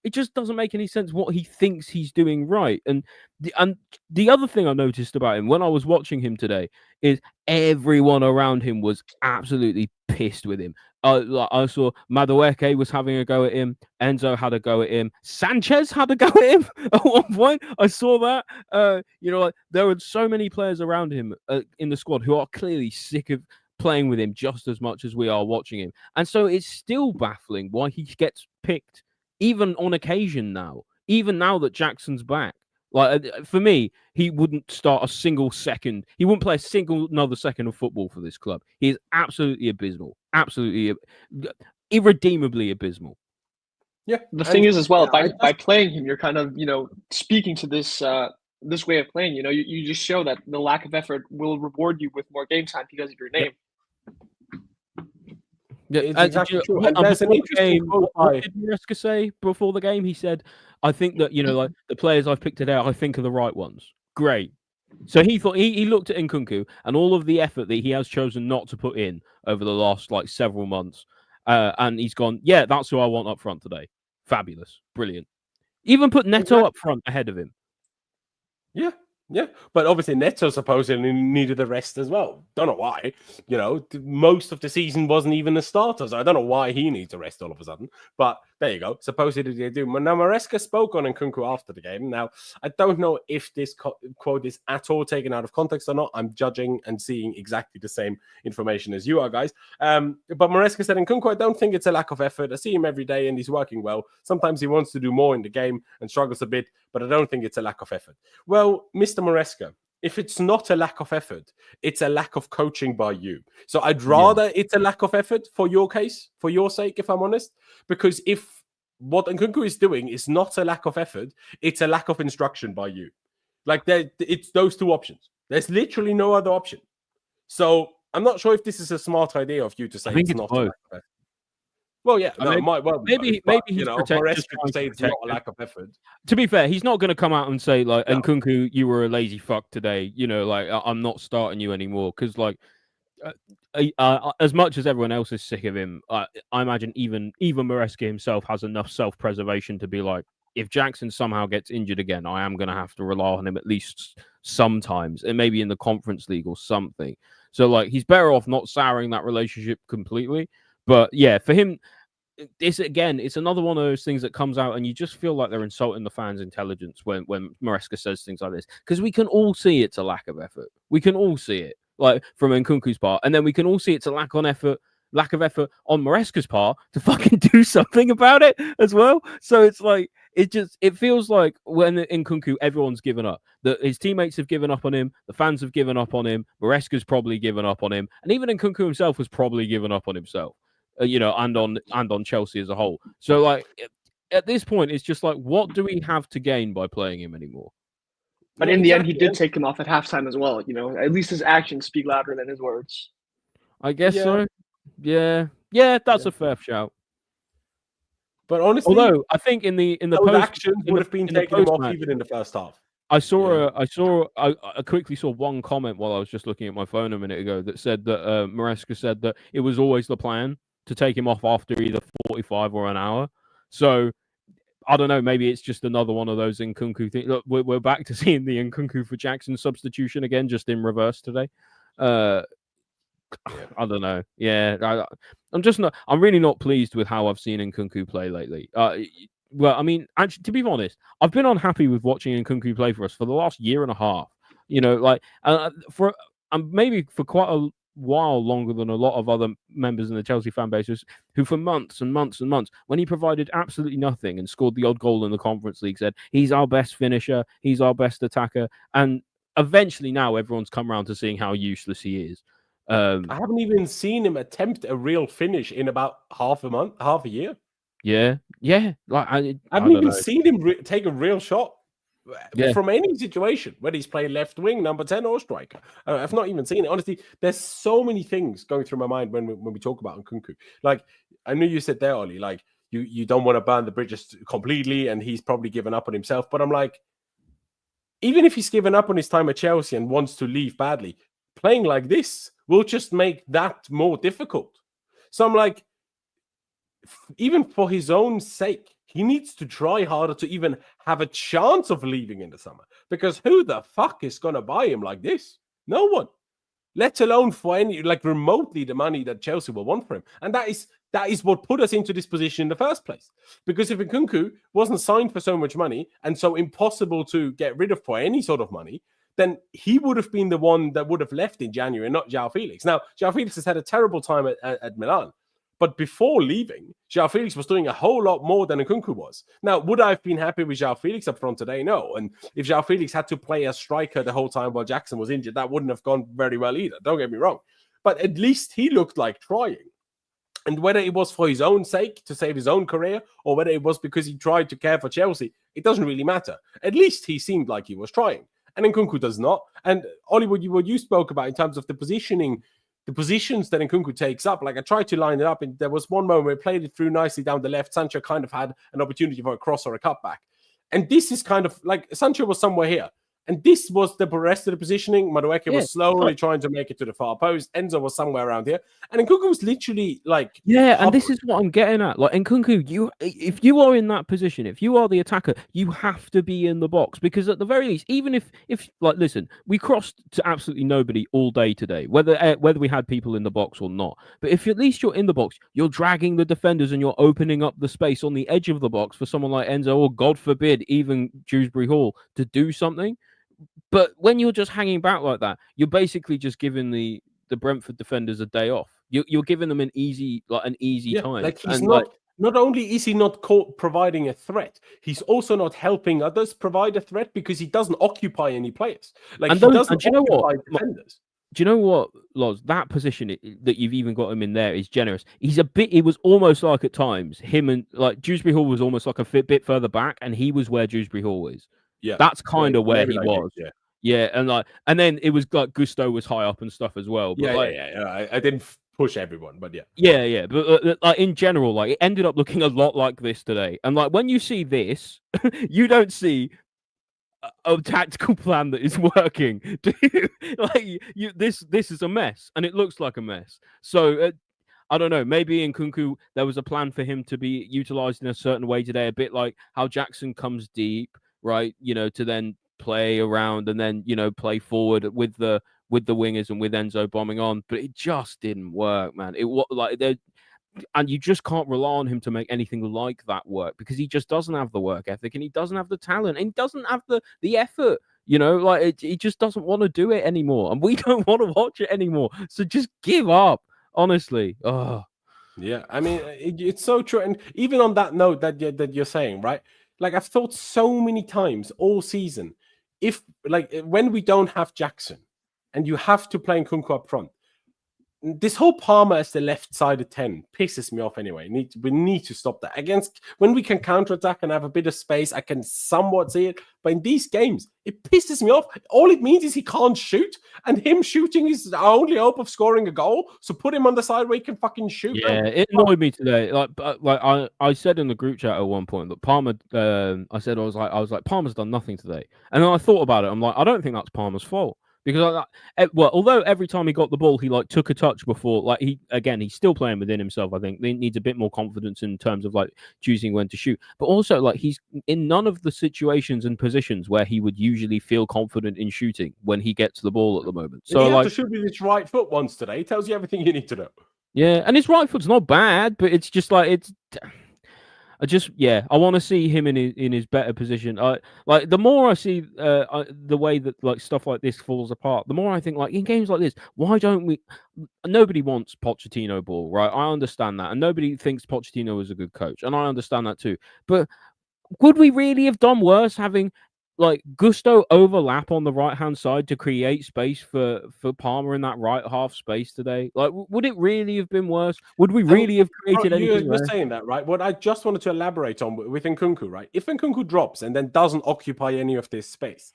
it just doesn't make any sense what he thinks he's doing right. And the other thing I noticed about him when I was watching him today is everyone around him was absolutely pissed with him. I saw Madueke was having a go at him. Enzo had a go at him. Sanchez had a go at him at one point. I saw that. There were so many players around him in the squad who are clearly sick of playing with him just as much as we are watching him. And so it's still baffling why he gets picked even on occasion now, even now that Jackson's back. Like for me, he wouldn't start a single second. He wouldn't play a single another second of football for this club. He is absolutely abysmal, absolutely irredeemably abysmal.
Yeah, the thing is as well, by playing him, you're kind of speaking to this this way of playing. You just show that the lack of effort will reward you with more game time because of your name.
Yeah,
it's exactly true. And there's an interesting quote
what did Maresca say before the game? He said, "I think that like the players I've picked out, I think are the right ones." Great. So he thought he looked at Nkunku and all of the effort that he has chosen not to put in over the last several months, and he's gone, yeah, that's who I want up front today. Fabulous, brilliant. Even put Neto up front ahead of him.
Yeah. Yeah, but obviously Neto supposedly needed the rest as well. Don't know why. Most of the season wasn't even a starter, so I don't know why he needs a rest all of a sudden. But there you go. Supposedly they do. Now, Maresca spoke on Nkunku after the game. Now, I don't know if this quote is at all taken out of context or not. I'm judging and seeing exactly the same information as you are, guys. But Maresca said, Nkunku, I don't think it's a lack of effort. I see him every day and he's working well. Sometimes he wants to do more in the game and struggles a bit, but I don't think it's a lack of effort. Well, Mr. Maresca, if it's not a lack of effort, it's a lack of coaching by you. So I'd rather it's a lack of effort for your case, for your sake, if I'm honest, because if what Nkunku is doing is not a lack of effort, it's a lack of instruction by you. It's those two options. There's literally no other option. So I'm not sure if this is a smart idea of you to say it's not a lack of effort. Well, yeah, it might well be.
Maybe he's
say it's not a lack of effort.
To be fair, he's not going to come out and say Nkunku, you were a lazy fuck today. I'm not starting you anymore because as much as everyone else is sick of him, I imagine even Maresca himself has enough self-preservation to be like, if Jackson somehow gets injured again, I am going to have to rely on him at least sometimes, and maybe in the Conference League or something. So he's better off not souring that relationship completely. But yeah, for him, it's another one of those things that comes out and you just feel like they're insulting the fans' intelligence when Maresca says things like this. Because we can all see it's a lack of effort. We can all see it, from Nkunku's part. And then we can all see it's a lack of effort on Maresca's part to fucking do something about it as well. So it's it feels like when Nkunku, everyone's given up. That his teammates have given up on him, the fans have given up on him, Maresca's probably given up on him, and even Nkunku himself has probably given up on himself. And on Chelsea as a whole. So at this point, it's just what do we have to gain by playing him anymore?
But in the end, he did take him off at halftime as well. At least his actions speak louder than his words.
I guess so. Yeah, that's a fair shout.
But honestly,
although I think in the post
actions would have been taking him off even in the first half.
I quickly saw one comment while I was just looking at my phone a minute ago that said that Maresca said that it was always the plan to take him off after either 45 or an hour. So I don't know. Maybe it's just another one of those Nkunku things. Look, we're back to seeing the Nkunku for Jackson substitution again, just in reverse today. I don't know. Yeah, I'm really not pleased with how I've seen Nkunku play lately. Well, I mean, actually, to be honest, I've been unhappy with watching Nkunku play for us for the last year and a half. Maybe for quite a while longer than a lot of other members in the Chelsea fan bases who for months and months and months, when he provided absolutely nothing and scored the odd goal in the Conference League, said he's our best finisher, he's our best attacker, and eventually now everyone's come around to seeing how useless he is.
I haven't even seen him attempt a real finish in about half a year.
Yeah. I
haven't even seen him take a real shot from any situation, whether he's playing left wing, number 10, or striker. I've not even seen it. Honestly, there's so many things going through my mind when we talk about Nkunku. I know you said there, Ollie, you don't want to burn the bridges completely, and he's probably given up on himself. But I'm even if he's given up on his time at Chelsea and wants to leave badly, playing like this will just make that more difficult. So I'm even for his own sake, he needs to try harder to even have a chance of leaving in the summer. Because who the fuck is going to buy him like this? No one. Let alone for any, remotely the money that Chelsea will want for him. And that is what put us into this position in the first place. Because if Nkunku wasn't signed for so much money and so impossible to get rid of for any sort of money, then he would have been the one that would have left in January, not João Felix. Now, João Felix has had a terrible time at Milan. But before leaving, João Felix was doing a whole lot more than Nkunku was. Now, would I have been happy with João Felix up front today? No. And if João Felix had to play as striker the whole time while Jackson was injured, that wouldn't have gone very well either. Don't get me wrong. But at least he looked like trying. And whether it was for his own sake to save his own career or whether it was because he tried to care for Chelsea, it doesn't really matter. At least he seemed like he was trying. And Nkunku does not. And Ollie, what you spoke about in terms of the positioning, the positions that Nkunku takes up, like I tried to line it up, and there was one moment where he played it through nicely down the left. Sancho kind of had an opportunity for a cross or a cutback. And this is kind of like Sancho was somewhere here. And this was the rest of the positioning. Madueke was slowly trying to make it to the far post. Enzo was somewhere around here. And Nkunku was literally like...
Yeah, and this is what I'm getting at. Like, Nkunku, if you are in that position, if you are the attacker, you have to be in the box. Because at the very least, even if like, listen, we crossed to absolutely nobody all day today, whether we had people in the box or not. But if at least you're in the box, you're dragging the defenders and you're opening up the space on the edge of the box for someone like Enzo or, God forbid, even Dewsbury Hall to do something. But when you're just hanging back like that, you're basically just giving the Brentford defenders a day off. You're giving them an easy time.
Like he's not only is he not providing a threat, he's also not helping others provide a threat because he doesn't occupy any players. Like he doesn't occupy defenders.
Do you know what, Loz? That position that you've even got him in there is generous. It was almost like at times him and like Dewsbury Hall was almost like a bit further back, and he was where Dewsbury Hall is. Yeah, that's kind of where he was. Yeah, and then it was like Gusto was high up and stuff as well. But
I didn't push everyone, but
yeah. But like in general, like it ended up looking a lot like this today. And like when you see this, you don't see a tactical plan that is working. This is a mess, and it looks like a mess. So I don't know. Maybe in Nkunku there was a plan for him to be utilized in a certain way today, a bit like how Jackson comes deep, right? To then play around and then play forward with the wingers and with Enzo bombing on, but it just didn't work, man. It was like and you just can't rely on him to make anything like that work because he just doesn't have the work ethic and he doesn't have the talent and he doesn't have the effort. He just doesn't want to do it anymore, and we don't want to watch it anymore. So just give up, honestly. Oh,
yeah. I mean, it's so true. And even on that note that you're saying, right? Like I've thought so many times all season. If like when we don't have Jackson and you have to play Nkunku up front, this whole Palmer as the left-sided 10 pisses me off anyway. We need to stop that. When we can counterattack and have a bit of space, I can somewhat see it. But in these games, it pisses me off. All it means is he can't shoot, and him shooting is our only hope of scoring a goal. So put him on the side where he can fucking shoot.
Yeah, it annoyed me today. Like I said in the group chat at one point that Palmer. I was like Palmer's done nothing today, and then I thought about it. I'm like, I don't think that's Palmer's fault. Because although every time he got the ball, he like took a touch before. Like he's still playing within himself. I think he needs a bit more confidence in terms of like choosing when to shoot. But also like he's in none of the situations and positions where he would usually feel confident in shooting when he gets the ball at the moment. So
he had to shoot with his right foot once today. It tells you everything you need to know.
Yeah, and his right foot's not bad, but it's just like I want to see him in his better position. Like the more I see the way that like stuff like this falls apart, the more I think like in games like this, why don't we? Nobody wants Pochettino ball, right? I understand that, and nobody thinks Pochettino is a good coach, and I understand that too. But would we really have done worse having like Gusto overlap on the right hand side to create space for Palmer in that right half space today? Like, would it really have been worse? Would we really have created anything?
You're saying that, right? What I just wanted to elaborate on with Nkunku, right? If Nkunku drops and then doesn't occupy any of this space,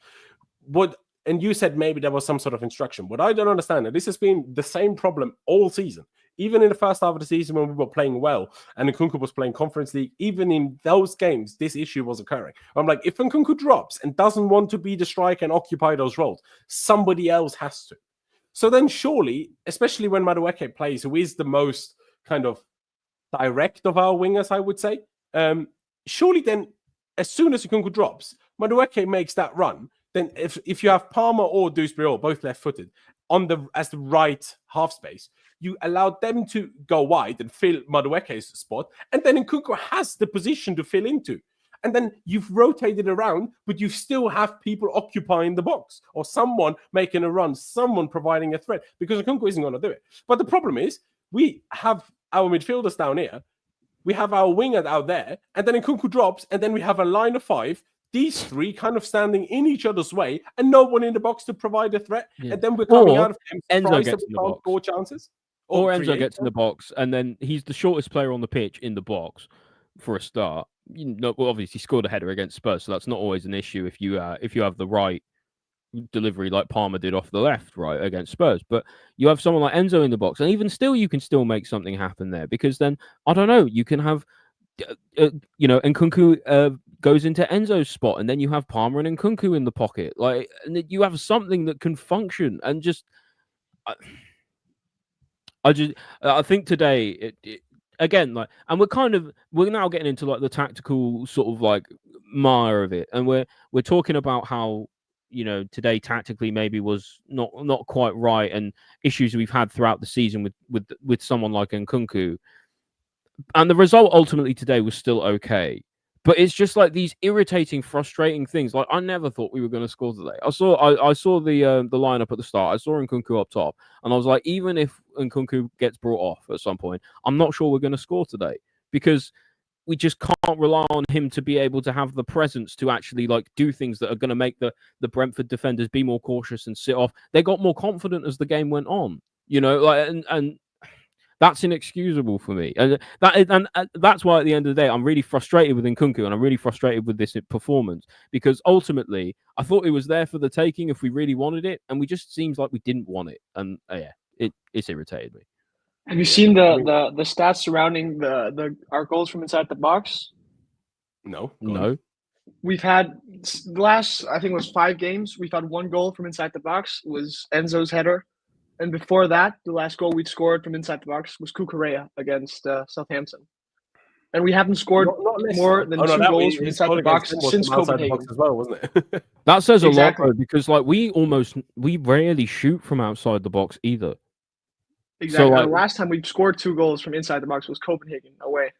and you said maybe there was some sort of instruction. What I don't understand, and this has been the same problem all season. Even in the first half of the season when we were playing well and Nkunku was playing Conference League, even in those games, this issue was occurring. I'm like, if Nkunku drops and doesn't want to be the striker and occupy those roles, somebody else has to. So then surely, especially when Madueke plays, who is the most kind of direct of our wingers, I would say, surely then as soon as Nkunku drops, Madueke makes that run, then if you have Palmer or Dewsbury Hall, both left-footed, as the right half space, you allowed them to go wide and fill Madueke's spot, and then Nkunku has the position to fill into. And then you've rotated around, but you still have people occupying the box or someone making a run, someone providing a threat, because Nkunku isn't going to do it. But the problem is we have our midfielders down here. We have our winger out there, and then Nkunku drops, and then we have a line of 5. These 3 kind of standing in each other's way, and no one in the box to provide a threat. Yeah. And then we're coming out of them
Enzo gets in the box.
Score chances.
Or Enzo gets in the box, and then he's the shortest player on the pitch in the box for a start. Well, obviously, he scored a header against Spurs, so that's not always an issue if you have the right delivery like Palmer did off the left, right, against Spurs. But you have someone like Enzo in the box, and even still, you can still make something happen there, because then, I don't know, you can have, Nkunku goes into Enzo's spot, and then you have Palmer and Nkunku in the pocket. Like, and you have something that can function, and just... I think today again, like, and we're now getting into like the tactical sort of like mire of it, and we're talking about how today tactically maybe was not quite right, and issues we've had throughout the season with someone like Nkunku, and the result ultimately today was still okay. But it's just like these irritating, frustrating things. Like, I never thought we were going to score today. I saw the lineup at the start. I saw Nkunku up top, and I was like, even if Nkunku gets brought off at some point, I'm not sure we're going to score today, because we just can't rely on him to be able to have the presence to actually like do things that are going to make the Brentford defenders be more cautious and sit off. They got more confident as the game went on, and that's inexcusable for me, and that's why at the end of the day I'm really frustrated with Nkunku, and I'm really frustrated with this performance, because ultimately I thought it was there for the taking if we really wanted it, and we just seems like we didn't want it, and it's irritated me.
Have you seen the stats surrounding our goals from inside the box?
No.
We've had the last, I think it was 5 games, we've had 1 goal from inside the box, was Enzo's header. And before that, the last goal we'd scored from inside the box was Cucurella against Southampton. And we haven't scored more than 2 goals from inside the box since Copenhagen.
As well, wasn't it?
That says a lot, though, because like we rarely shoot from outside the box either.
Exactly. So, the last time we scored 2 goals from inside the box was Copenhagen away.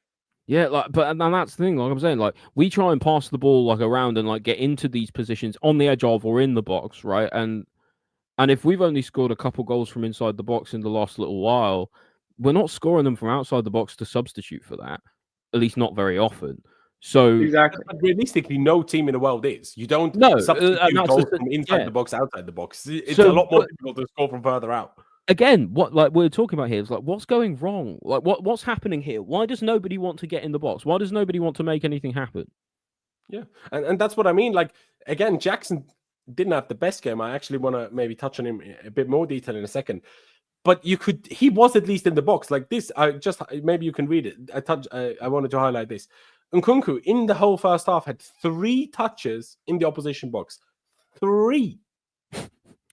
Yeah, and that's the thing. Like I'm saying, like we try and pass the ball like around and like get into these positions on the edge of or in the box, right? And if we've only scored a couple goals from inside the box in the last little while, we're not scoring them from outside the box to substitute for that, at least not very often. So
exactly,
but realistically, no team in the world is. You don't substitute goals from inside the box, outside the box. It's a lot more difficult to score from further out.
Again, what like we're talking about here is like what's going wrong? Like what's happening here? Why does nobody want to get in the box? Why does nobody want to make anything happen?
Yeah, and that's what I mean. Like again, Jackson didn't have the best game. I actually want to maybe touch on him a bit more detail in a second. But he was at least in the box like this. Maybe you can read it. I wanted to highlight this. Nkunku in the whole first half had 3 touches in the opposition box. 3.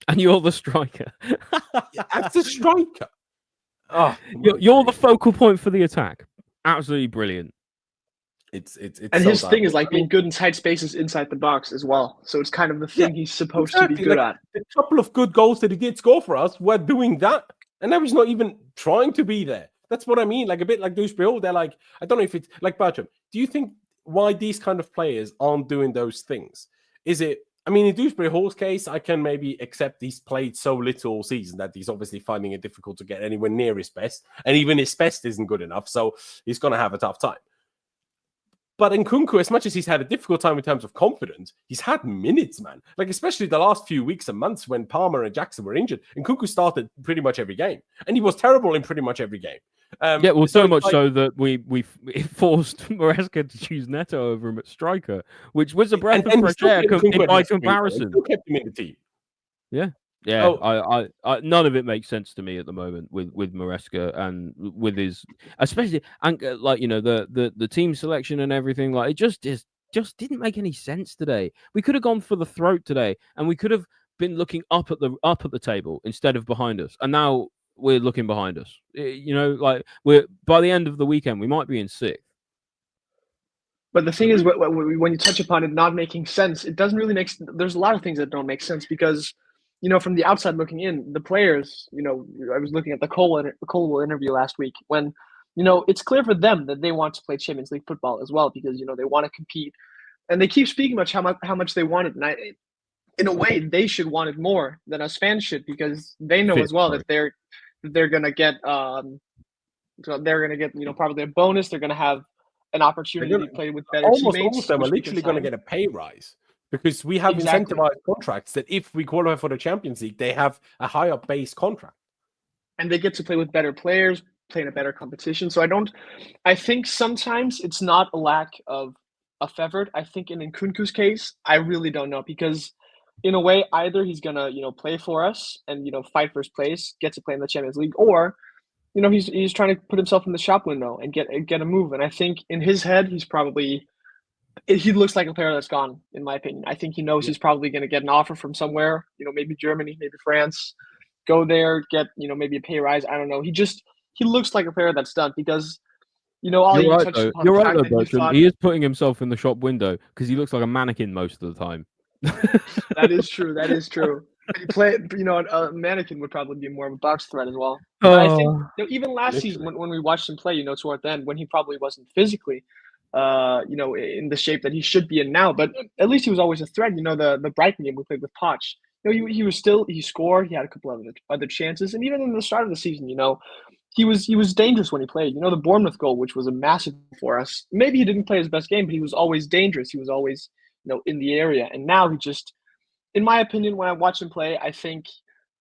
And you're the striker.
That's the striker. Oh,
you're the focal point for the attack. Absolutely brilliant.
It's
and his thing is like being good in tight spaces inside the box as well. So it's kind of the thing he's supposed to be good at.
A couple of good goals that he did score for us were doing that, and now he's not even trying to be there. That's what I mean. Like a bit like Dewsbury. They're like, I don't know if it's like Bertram. Do you think why these kind of players aren't doing those things? Is it? I mean, in Dewsbury Hall's case, I can maybe accept he's played so little all season that he's obviously finding it difficult to get anywhere near his best, and even his best isn't good enough, so he's going to have a tough time. But Nkunku, as much as he's had a difficult time in terms of confidence, he's had minutes, man. Like, especially the last few weeks and months when Palmer and Jackson were injured, Nkunku started pretty much every game. And he was terrible in pretty much every game.
So much so that we forced Maresca to choose Neto over him at striker, which was a breath of fresh air by comparison.
Still kept him in the team.
Yeah. Yeah, I none of it makes sense to me at the moment with Maresca and with his, especially and like the team selection and everything. Like it just didn't make any sense today. We could have gone for the throat today, and we could have been looking up at the table instead of behind us. And now we're looking behind us. Like we're by the end of the weekend we might be in 6th.
But the thing is, when you touch upon it not making sense, it doesn't really make. There's a lot of things that don't make sense because. From the outside looking in, the players, I was looking at the Colwell interview last week when, it's clear for them that they want to play Champions League football as well because, they want to compete. And they keep speaking about how much they want it. And in a way, they should want it more than us fans should because they know as well that they're going to get, So they're going to get, probably a bonus. They're going to have an opportunity to play with better
almost
teammates.
all of them are
which they can
literally going to
sign.
get a pay rise because we have
Exactly.
incentivized contracts that if we qualify for the Champions League, they have a higher base contract.
And they get to play with better players, play in a better competition. So I think sometimes it's not a lack of a favored. I think in Nkunku's case, I really don't know, because in a way, either he's gonna, play for us and, fight first place, get to play in the Champions League, or, he's trying to put himself in the shop window and get a move. And I think in his head, he looks like a player that's gone, in my opinion. I think he knows he's probably going to get an offer from somewhere, maybe Germany, maybe France, go there, get, maybe a pay rise. I don't know. He looks like a player that's done, because, Ollie,
You're right,
touched
though.
upon
You're
the
right,
fact
though,
that you
Bertram.
thought
He is putting himself in the shop window because he looks like a mannequin most of the time.
that is true. That is true. But he played, a mannequin would probably be more of a box threat as well. But I think even last season when we watched him play, toward the end, when he probably wasn't physically, in the shape that he should be in now, but at least he was always a threat. The Brighton game we played with Poch, he scored. He had a couple of other chances, and even in the start of the season, he was dangerous when he played. The Bournemouth goal, which was a massive for us. Maybe he didn't play his best game, but he was always dangerous. He was always, in the area. And now he just, in my opinion, when I watch him play, I think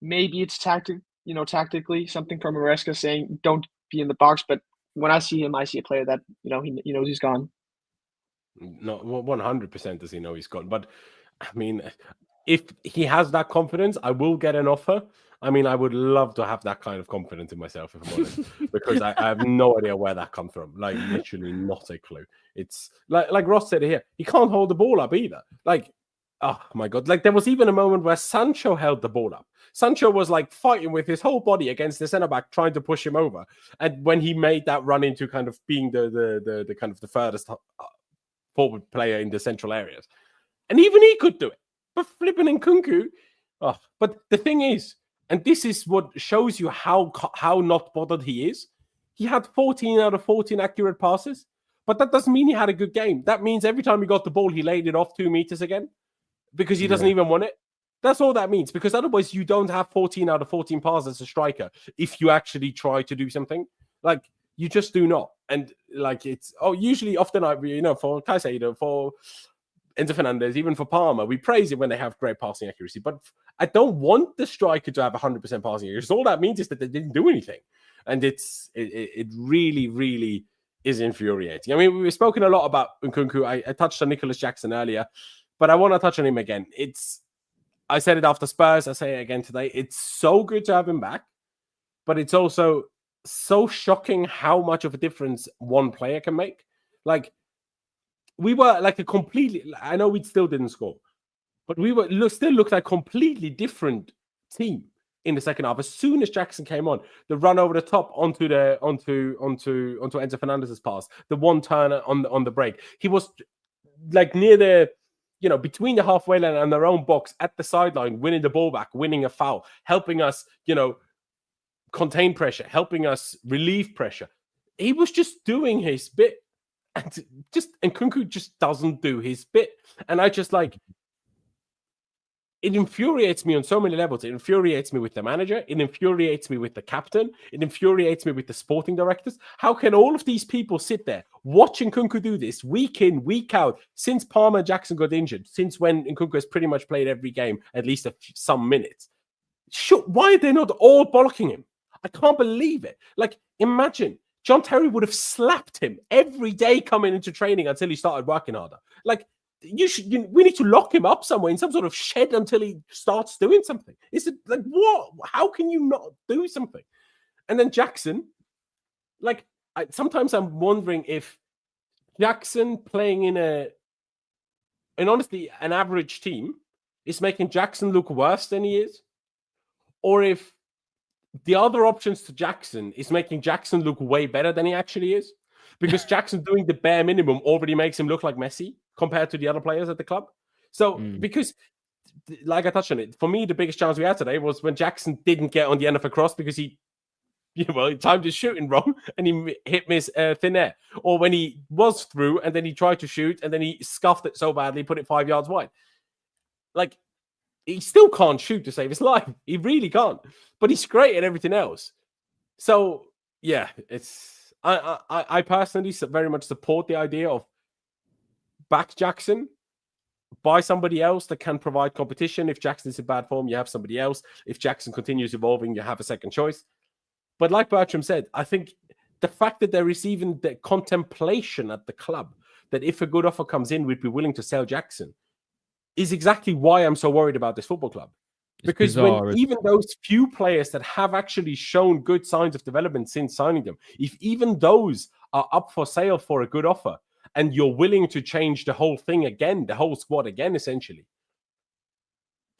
maybe it's tactically something from Maresca saying don't be in the box. But when I see him, I see a player that he knows he's gone.
No, 100% does he know he's gone. But I mean, if he has that confidence, I will get an offer. I mean, I would love to have that kind of confidence in myself, if I'm honest, because I have no idea where that comes from. Like, literally not a clue. It's like Ross said here, he can't hold the ball up either. Like, oh my God. Like, there was even a moment where Sancho held the ball up. Sancho was like fighting with his whole body against the centre back, trying to push him over. And when he made that run into kind of being the kind of the furthest forward player in the central areas, and even he could do it. But flipping Nkunku, but the thing is, and this is what shows you how not bothered he is. He had 14 out of 14 accurate passes, but that doesn't mean he had a good game. That means every time he got the ball, he laid it off 2 meters again because he doesn't even want it. That's all that means, because otherwise you don't have 14 out of 14 passes as a striker if you actually try to do something. Like, you just do not. And like, it's usually often for Caicedo, for Enzo Fernandez, even for Palmer, we praise it when they have great passing accuracy. But I don't want the striker to have 100% passing accuracy. All that means is that they didn't do anything. And it really, really is infuriating. I mean, we've spoken a lot about Nkunku. I touched on Nicholas Jackson earlier, but I want to touch on him again. I said it after Spurs. I say it again today. It's so good to have him back, but it's also so shocking how much of a difference one player can make. Like, we were like a completely, I know we still didn't score, but we still looked like a completely different team in the second half. As soon as Jackson came on, the run over the top onto Enzo Fernandez's pass, the one turn on the break. He was like near the, between the halfway line and their own box at the sideline, winning the ball back, winning a foul, helping us, contain pressure, helping us relieve pressure. He was just doing his bit. And Nkunku just doesn't do his bit. And I just it infuriates me on so many levels. It infuriates me with the manager. It infuriates me with the captain. It infuriates me with the sporting directors. How can all of these people sit there watching Nkunku do this week in, week out, since Palmer and Jackson got injured, since when Nkunku has pretty much played every game, at least some minutes? Why are they not all bollocking him? I can't believe it. Like, imagine John Terry would have slapped him every day coming into training until he started working harder. Like, we need to lock him up somewhere in some sort of shed until he starts doing something. Is it like, what? How can you not do something? And then Jackson, sometimes I'm wondering if Jackson playing in honestly an average team is making Jackson look worse than he is, or if the other options to Jackson is making Jackson look way better than he actually is, because Jackson doing the bare minimum already makes him look like Messi compared to the other players at the club. So, because, like I touched on it, for me, the biggest chance we had today was when Jackson didn't get on the end of a cross because he timed his shooting wrong and he hit miss thin air. Or when he was through and then he tried to shoot and then he scuffed it so badly, put it 5 yards wide. Like, he still can't shoot to save his life. He really can't. But he's great at everything else. So yeah, it's I personally very much support the idea of back Jackson, buy somebody else that can provide competition. If Jackson's in bad form, you have somebody else. If Jackson continues evolving, you have a second choice. But like Bertram said, I think the fact that there is even the contemplation at the club that if a good offer comes in, we'd be willing to sell Jackson is exactly why I'm so worried about this football club. Because when even those few players that have actually shown good signs of development since signing them, if even those are up for sale for a good offer, and you're willing to change the whole thing again, the whole squad again, essentially,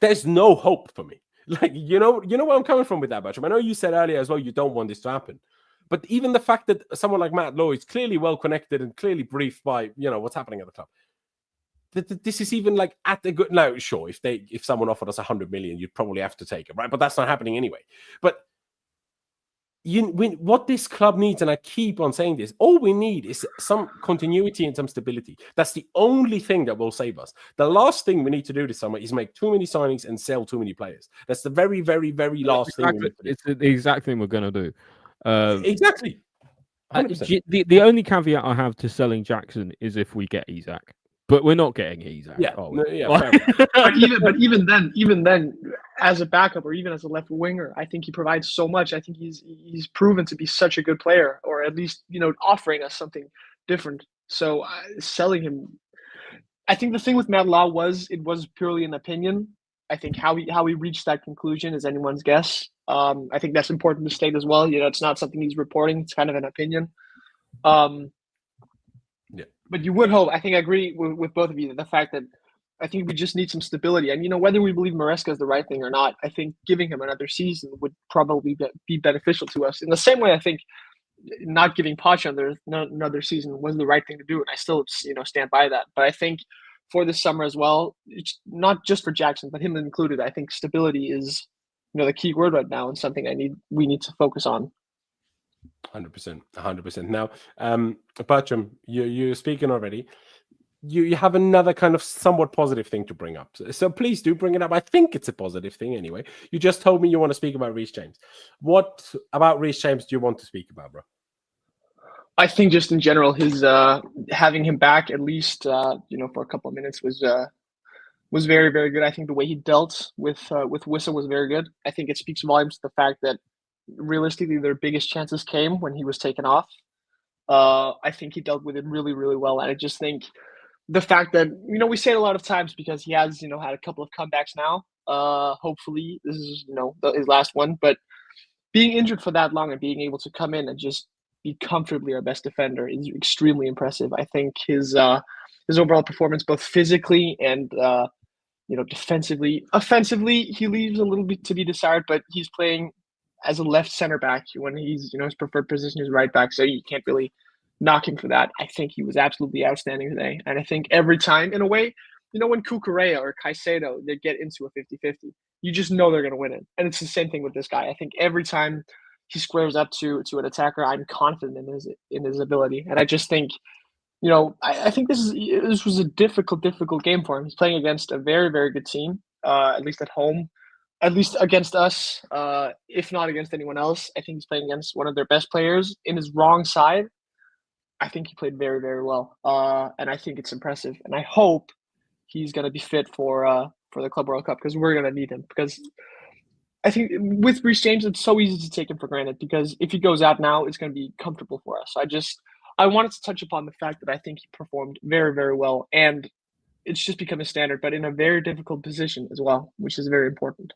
there's no hope for me. Like, you know where I'm coming from with that, Bertram. I know you said earlier as well, you don't want this to happen. But even the fact that someone like Matt Lowe is clearly well connected and clearly briefed by, what's happening at the club. This is even like at the good. No, sure, if someone offered us 100 million, you'd probably have to take it, right? But that's not happening anyway. But what this club needs, and I keep on saying this, all we need is some continuity and some stability. That's the only thing that will save us. The last thing we need to do this summer is make too many signings and sell too many players. That's the very, very, very last thing we need to do.
It's the exact thing we're going to do.
Exactly.
The only caveat I have to selling Jackson is if we get Isak. But we're not getting Isak.
Yeah,
but even then, as a backup or even as a left winger, I think he provides so much. I think he's proven to be such a good player, or at least offering us something different. So selling him, I think the thing with Matt Lau was purely an opinion. I think how he reached that conclusion is anyone's guess. I think that's important to state as well. It's not something he's reporting; it's kind of an opinion. But you would hope, I think I agree with both of you, the fact that I think we just need some stability. And, whether we believe Maresca is the right thing or not, I think giving him another season would probably be beneficial to us. In the same way, I think not giving Poch another season was the right thing to do. And I still, stand by that. But I think for this summer as well, it's not just for Jackson, but him included, I think stability is, the key word right now and something we need to focus on.
100%. Now, Bertram, you're speaking already. You have another kind of somewhat positive thing to bring up. So please do bring it up. I think it's a positive thing anyway. You just told me you want to speak about Reece James. What about Reece James do you want to speak about, bro?
I think just in general, his having him back at least, for a couple of minutes was very, very good. I think the way he dealt with Wissa was very good. I think it speaks volumes to the fact that realistically, their biggest chances came when he was taken off. I think he dealt with it really, really well. And I just think the fact that, we say it a lot of times because he has, had a couple of comebacks now. Hopefully this is, his last one. But being injured for that long and being able to come in and just be comfortably our best defender is extremely impressive. I think his overall performance, both physically and, defensively, offensively, he leaves a little bit to be desired, but he's playing as a left center back when he's, his preferred position is right back. So you can't really knock him for that. I think he was absolutely outstanding today. And I think every time, in a way, when Cucurella or Caicedo, they get into a 50-50, you just know they're going to win it. And it's the same thing with this guy. I think every time he squares up to an attacker, I'm confident in his ability. And I just think, I think this was a difficult game for him. He's playing against a very, very good team, at least at home. At least against us, if not against anyone else. I think he's playing against one of their best players in his wrong side. I think he played very, very well. And I think it's impressive. And I hope he's going to be fit for the Club World Cup because we're going to need him. Because I think with Reece James, it's so easy to take him for granted because if he goes out now, it's going to be comfortable for us. I wanted to touch upon the fact that I think he performed very, very well. And it's just become a standard, but in a very difficult position as well, which is very important.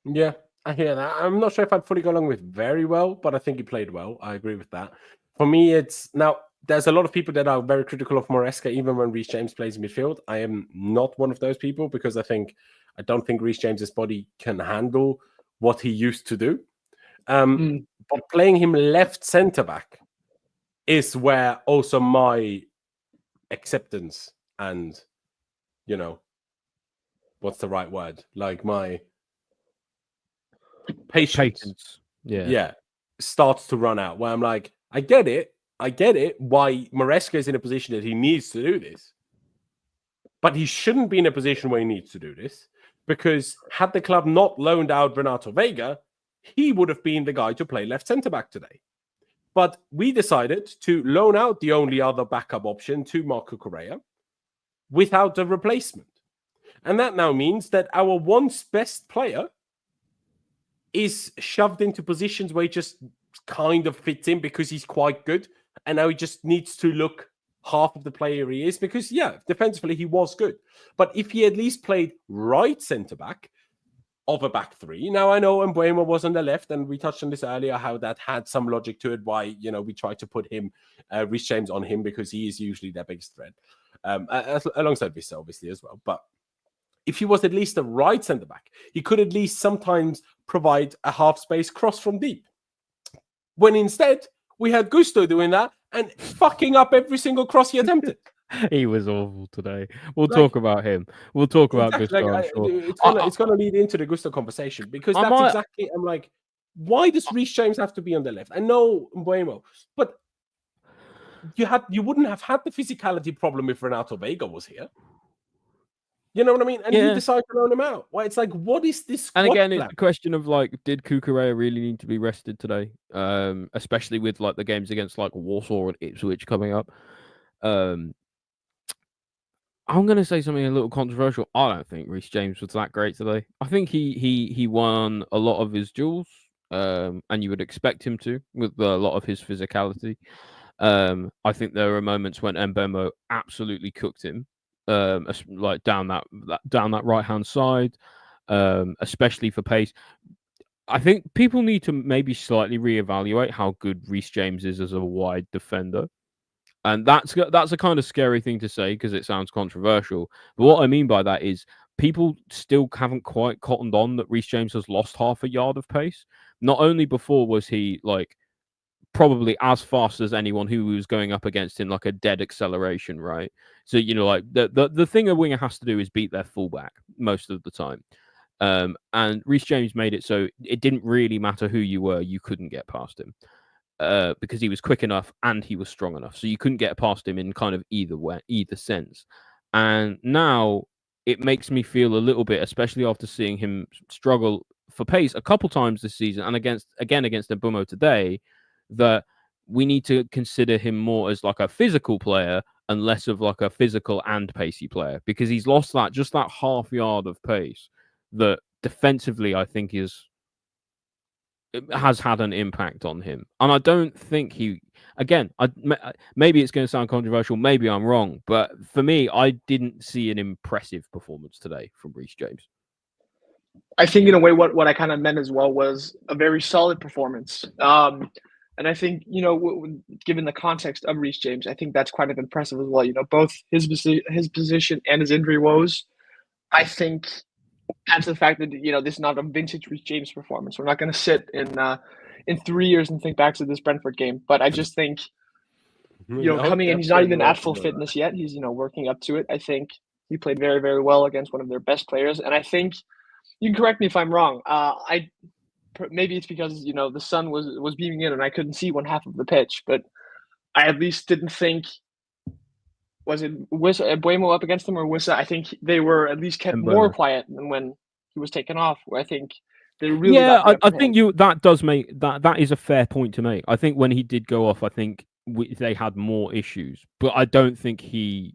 Yeah, I hear that. I'm not sure if I'd fully go along with very well, but I think he played well. I agree with that. For me, there's a lot of people that are very critical of Maresca, even when Reece James plays midfield. I am not one of those people because I don't think Reece James's body can handle what he used to do. But playing him left centre back is where also my acceptance and, what's the right word? Like my patience. Yeah. Starts to run out where I'm like, I get it why Maresca is in a position that he needs to do this, but he shouldn't be in a position where he needs to do this because had the club not loaned out Renato Vega, he would have been the guy to play left centre-back today. But we decided to loan out the only other backup option to Marco Correa without a replacement. And that now means that our once best player is shoved into positions where he just kind of fits in because he's quite good. And now he just needs to look half of the player he is because, yeah, defensively he was good. But if he at least played right centre-back of a back three. Now, I know Mbuemo was on the left, and we touched on this earlier, how that had some logic to it, why, we tried to put him, Reece James on him, because he is usually their biggest threat, alongside Vissa, obviously, as well. But if he was at least a right centre-back, he could at least sometimes provide a half-space cross from deep. When instead, we had Gusto doing that and fucking up every single cross he attempted.
He was awful today. We'll talk about him. We'll talk about Gusto.
It's going to lead into the Gusto conversation because exactly. I'm like, why does Reece James have to be on the left? I know Mbuemo, but you wouldn't have had the physicality problem if Renato Vega was here. You know what I mean? And you decide to loan him out. Well, it's like, what is this?
And again, it's a question of like, did Cucurella really need to be rested today? Especially with like the games against like Warsaw and Ipswich coming up. I'm going to say something a little controversial. I don't think Reece James was that great today. I think he won a lot of his duels, and you would expect him to with a lot of his physicality. I think there were moments when Mbuemo absolutely cooked him, like down that right hand side, especially for pace. I think people need to maybe slightly reevaluate how good Reece James is as a wide defender. And that's a kind of scary thing to say because it sounds controversial. But what I mean by that is people still haven't quite cottoned on that Reece James has lost half a yard of pace. Not only before was he like probably as fast as anyone who was going up against him, like a dead acceleration, right? So, like the thing a winger has to do is beat their fullback most of the time. And Reece James made it so it didn't really matter who you were, you couldn't get past him. Because he was quick enough and he was strong enough. So you couldn't get past him in kind of either sense. And now it makes me feel a little bit, especially after seeing him struggle for pace a couple times this season and against Mbuemo today, that we need to consider him more as like a physical player and less of like a physical and pacey player, because he's lost that half yard of pace that defensively I think has had an impact on him. And I don't think maybe it's going to sound controversial, maybe I'm wrong, but for me, I didn't see an impressive performance today from Reece James.
I think in a way what I kind of meant as well was a very solid performance. And I think, given the context of Reece James, I think that's quite impressive as well. Both his position and his injury woes, I think adds to the fact that, this is not a vintage Reece James performance. We're not going to sit in 3 years and think back to this Brentford game. But I just think, coming in, he's not even at full fitness yet. He's, working up to it. I think he played very, very well against one of their best players. And I think, you can correct me if I'm wrong. Maybe it's because, the sun was beaming in and I couldn't see one half of the pitch. But I at least didn't think, was it Mbuemo up against him or Wissa? I think they were at least kept more quiet than when he was taken off. Where I think they really
I think that does make that is a fair point to make. I think when he did go off, I think they had more issues, but I don't think we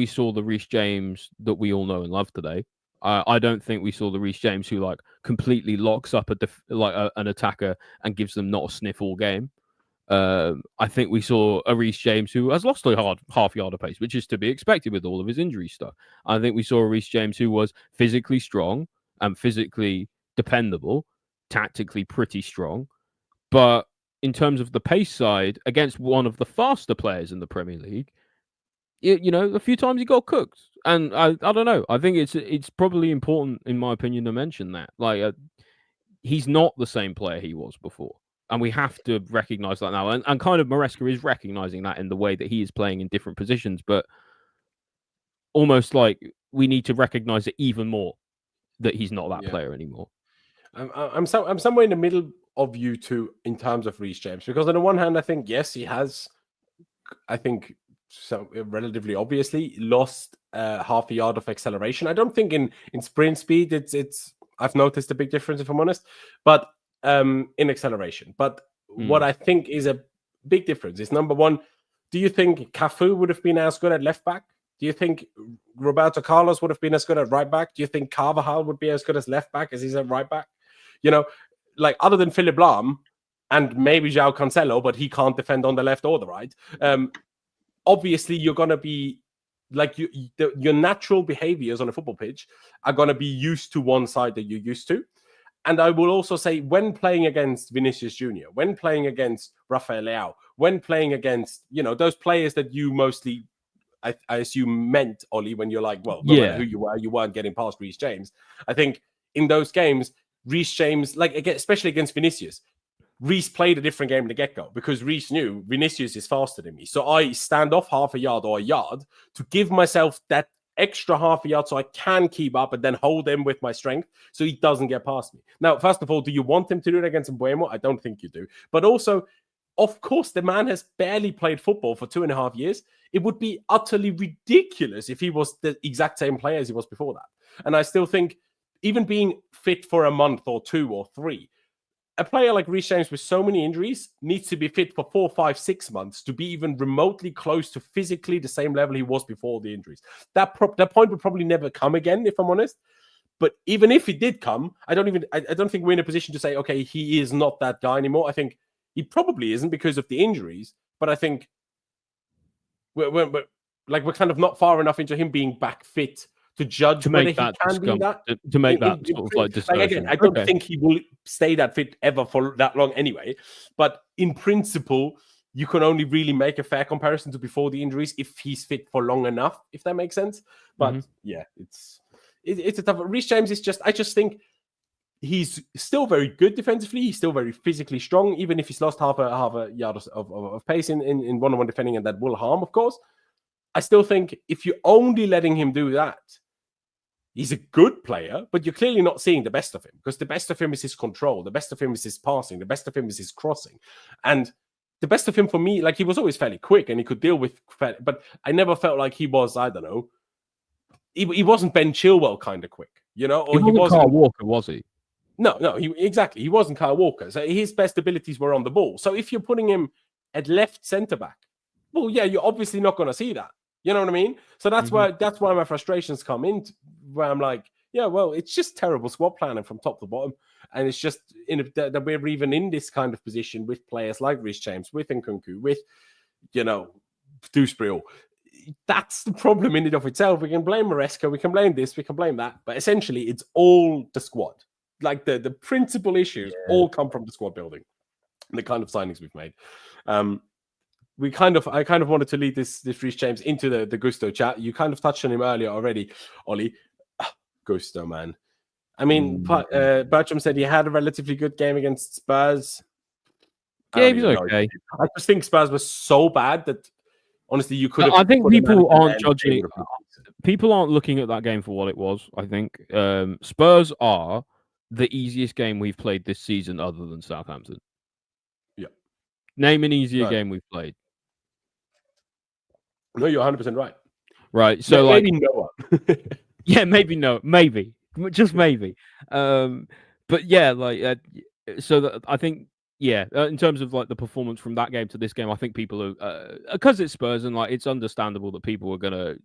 saw the Reece James that we all know and love today. I don't think we saw the Reece James who like completely locks up an attacker and gives them not a sniff all game. I think we saw a Reece James who has lost a half yard of pace, which is to be expected with all of his injury stuff. I think we saw a Reece James who was physically strong and physically dependable, tactically pretty strong. But in terms of the pace side, against one of the faster players in the Premier League, a few times he got cooked. And I don't know. I think it's probably important, in my opinion, to mention that. Like, he's not the same player he was before. And we have to recognize that now. And kind of Maresca is recognizing that in the way that he is playing in different positions. But almost like we need to recognize it even more that he's not that player anymore.
I'm somewhere in the middle of you two in terms of Reece James. Because on the one hand, I think, yes, he has, so relatively obviously lost half a yard of acceleration. I don't think in sprint speed it's I've noticed a big difference, if I'm honest, but in acceleration. But what I think is a big difference is, number one, do you think Cafu would have been as good at left back? Do you think Roberto Carlos would have been as good at right back? Do you think Carvajal would be as good as left back as he's at right back? You know, like other than Philipp Lahm and maybe João Cancelo, but he can't defend on the left or the right. Obviously, you're going to be like your natural behaviors on a football pitch are going to be used to one side that you're used to. And I will also say, when playing against Vinicius Jr., when playing against Rafael Leao, when playing against, those players that you mostly, I assume, meant, Ollie, when you're like, well, no matter who you weren't getting past Reece James. I think in those games, Reece James, especially against Vinicius, Reece played a different game in the get-go because Reece knew Vinicius is faster than me. So I stand off half a yard or a yard to give myself that extra half a yard so I can keep up and then hold him with my strength so he doesn't get past me. Now, first of all, do you want him to do it against Mbuemo? I don't think you do. But also, of course, the man has barely played football for 2.5 years. It would be utterly ridiculous if he was the exact same player as he was before that. And I still think, even being fit for a month or 2 or 3, a player like Reece James with so many injuries needs to be fit for 4, 5, 6 months to be even remotely close to physically the same level he was before the injuries. That point would probably never come again, if I'm honest. But even if it did come, I don't think we're in a position to say, okay, he is not that guy anymore. I think he probably isn't because of the injuries. But I think we're kind of not far enough into him being back fit to judge whether he can do that.
To make that sort of like discussion.
Again, I don't think he will stay that fit ever for that long anyway. But in principle, you can only really make a fair comparison to before the injuries if he's fit for long enough, if that makes sense. But yeah, it's a tough. Reece James is just, I just think he's still very good defensively. He's still very physically strong, even if he's lost half a yard of pace in one-on-one defending, and that will harm, of course. I still think if you're only letting him do that, he's a good player, but you're clearly not seeing the best of him, because the best of him is his control. The best of him is his passing. The best of him is his crossing. And the best of him for me, he was always fairly quick and he could deal with, but I never felt like he was, I don't know, he wasn't Ben Chilwell kind of quick, Or
he wasn't Kyle Walker, was he?
No, exactly. He wasn't Kyle Walker. So his best abilities were on the ball. So if you're putting him at left centre-back, well, yeah, you're obviously not going to see that. You know what I mean? So that's why my frustrations come in, where I'm like, yeah, well, it's just terrible squad planning from top to bottom. And it's just that we're even in this kind of position with players like Reece James, with Nkunku, with, Dewsbury. That's the problem in and of itself. We can blame Maresca, we can blame this, we can blame that. But essentially, it's all the squad. Like the principal issues all come from the squad building, the kind of signings we've made. I kind of wanted to lead this Reece James into the Gusto chat. You kind of touched on him earlier already, Ollie. Gusto, man. I mean, Bertram said he had a relatively good game against Spurs.
Yeah, he was okay.
I just think Spurs was so bad that honestly, you could have.
I think people aren't judging. People aren't looking at that game for what it was. I think Spurs are the easiest game we've played this season, other than Southampton.
Yeah.
Name an easier game we've played.
No, you're 100% right.
Right. So
maybe Noah.
Yeah, maybe no, maybe just maybe. But yeah, I think in terms of the performance from that game to this game, I think people are because it's Spurs and it's understandable that people were gonna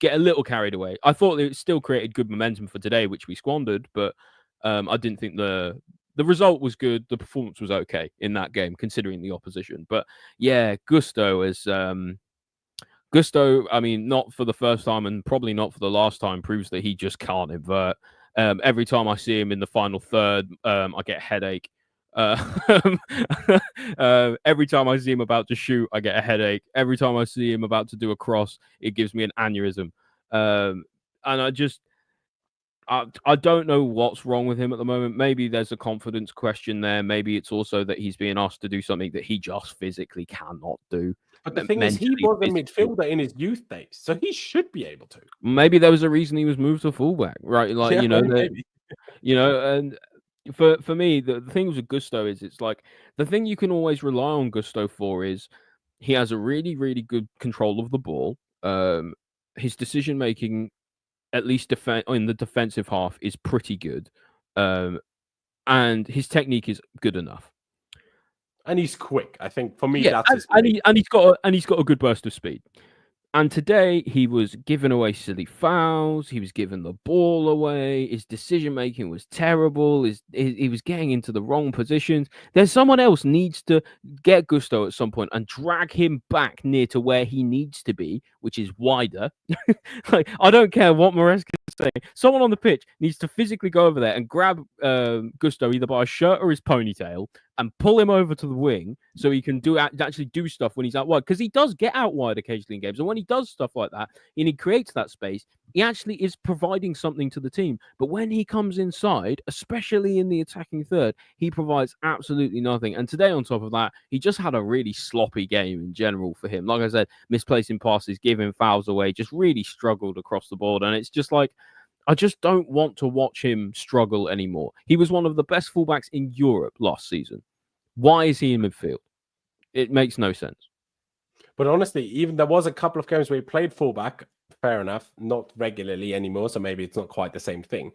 get a little carried away. I thought it still created good momentum for today, which we squandered, but I didn't think the result was good. The performance was okay in that game, considering the opposition. But yeah, Gusto is Gusto. I mean, not for the first time and probably not for the last time, proves that he just can't invert. Every time I see him in the final third, I get a headache. Every time I see him about to shoot, I get a headache. Every time I see him about to do a cross, it gives me an aneurysm. And I don't know what's wrong with him at the moment. Maybe there's a confidence question there. Maybe it's also that he's being asked to do something that he just physically cannot do.
But the thing is, he was a midfielder in his youth days, so he should be able to.
Maybe there was a reason he was moved to fullback, right? And for me, the thing with Gusto is it's the thing you can always rely on Gusto for is he has a really, really good control of the ball. His decision making at least in the defensive half, is pretty good, and his technique is good enough.
And he's quick. I think for me,
Yeah,
that's his
and he's got a good burst of speed. And today he was giving away silly fouls. He was giving the ball away. His decision making was terrible. He was getting into the wrong positions. There's someone else needs to get Gusto at some point and drag him back near to where he needs to be, which is wider. Like, I don't care what Maresca is saying. Someone on the pitch needs to physically go over there and grab Gusto either by a shirt or his ponytail and pull him over to the wing so he can actually do stuff when he's out wide. Because he does get out wide occasionally in games. And when he does stuff like that and he creates that space, he actually is providing something to the team. But when he comes inside, especially in the attacking third, he provides absolutely nothing. And today, on top of that, he just had a really sloppy game in general for him. Like I said, misplacing passes, giving fouls away, just really struggled across the board. And it's just like, I just don't want to watch him struggle anymore. He was one of the best fullbacks in Europe last season. Why is he in midfield? It makes no sense.
But honestly, even there was a couple of games where he played fullback, fair enough, not regularly anymore, so maybe it's not quite the same thing.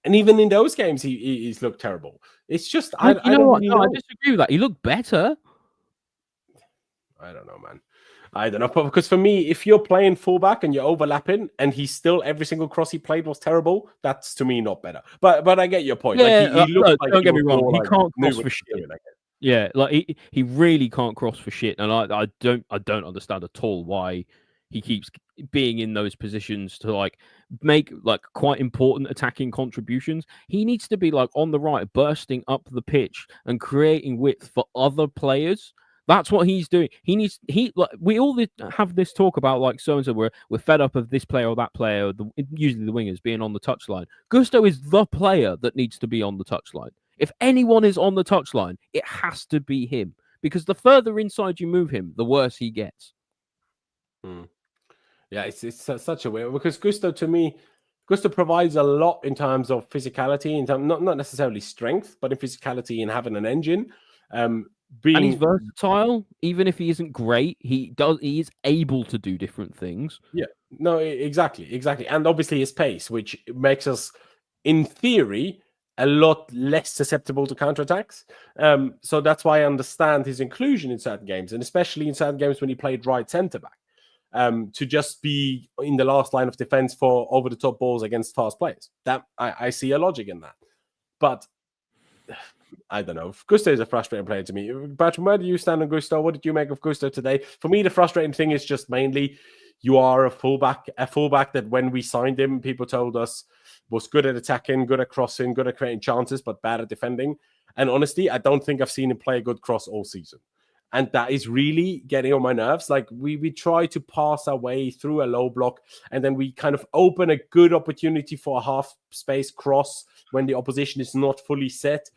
And even in those games, he's looked terrible. It's just, I don't really know.
I disagree with that. He looked better.
I don't know, man. I don't know. But because for me, if you're playing fullback and you're overlapping and he's still, every single cross he played was terrible, that's to me not better. But I get your point.
Yeah,
like he looks like
don't get me wrong. He can't cross for shit.
Doing,
yeah, like he really can't cross for shit. And I don't understand at all why he keeps being in those positions to like make like quite important attacking contributions. He needs to be like on the right, bursting up the pitch and creating width for other players. That's what he's doing. Like, we all have this talk about like so and so. We're fed up of this player or that player, usually the wingers being on the touchline. Gusto is the player that needs to be on the touchline. If anyone is on the touchline, it has to be him, because the further inside you move him, the worse he gets.
Yeah, it's such a weird, because Gusto, to me, provides a lot in terms of physicality, in terms not necessarily strength, but in physicality and having an engine.
And he's versatile, even if he isn't great. He is able to do different things.
Yeah, no, exactly, and obviously his pace, which makes us, in theory, a lot less susceptible to counterattacks. So that's why I understand his inclusion in certain games, and especially in certain games when he played right centre back, to just be in the last line of defense for over the top balls against fast players. That I see a logic in that, but I don't know. Gusto is a frustrating player to me. Bertram, where do you stand on Gusto? What did you make of Gusto today? For me, the frustrating thing is just mainly you are a fullback that when we signed him, people told us was good at attacking, good at crossing, good at creating chances, but bad at defending. And honestly, I don't think I've seen him play a good cross all season. And that is really getting on my nerves. Like we try to pass our way through a low block, and then we kind of open a good opportunity for a half space cross when the opposition is not fully set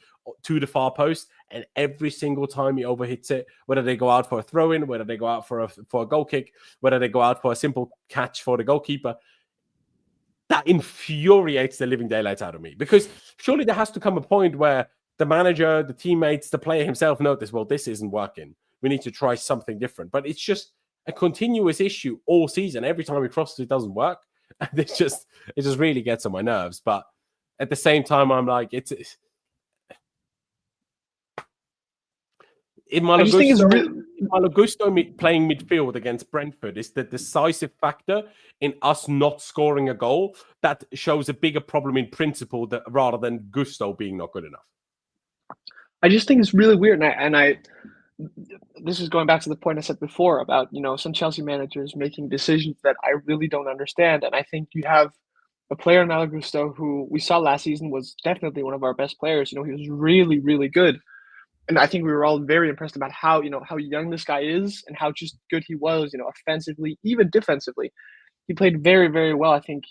to the far post. And every single time he overhits it, whether they go out for a throw-in, whether they go out for a goal kick, whether they go out for a simple catch for the goalkeeper, that infuriates the living daylights out of me. Because surely there has to come a point where the manager, the teammates, the player himself notice, well, this isn't working. We need to try something different. But it's just a continuous issue all season. Every time we cross it doesn't work. And it just really gets on my nerves. But at the same time, I'm like, Malo Gusto playing midfield against Brentford is the decisive factor in us not scoring a goal that shows a bigger problem in principle rather than Gusto being not good enough.
I just think it's really weird, and I this is going back to the point I said before about, some Chelsea managers making decisions that I really don't understand. And I think you have a player in Malo Gusto who we saw last season was definitely one of our best players. He was really, really good. And I think we were all very impressed about how young this guy is and how just good he was, offensively, even defensively. He played very, very well. I think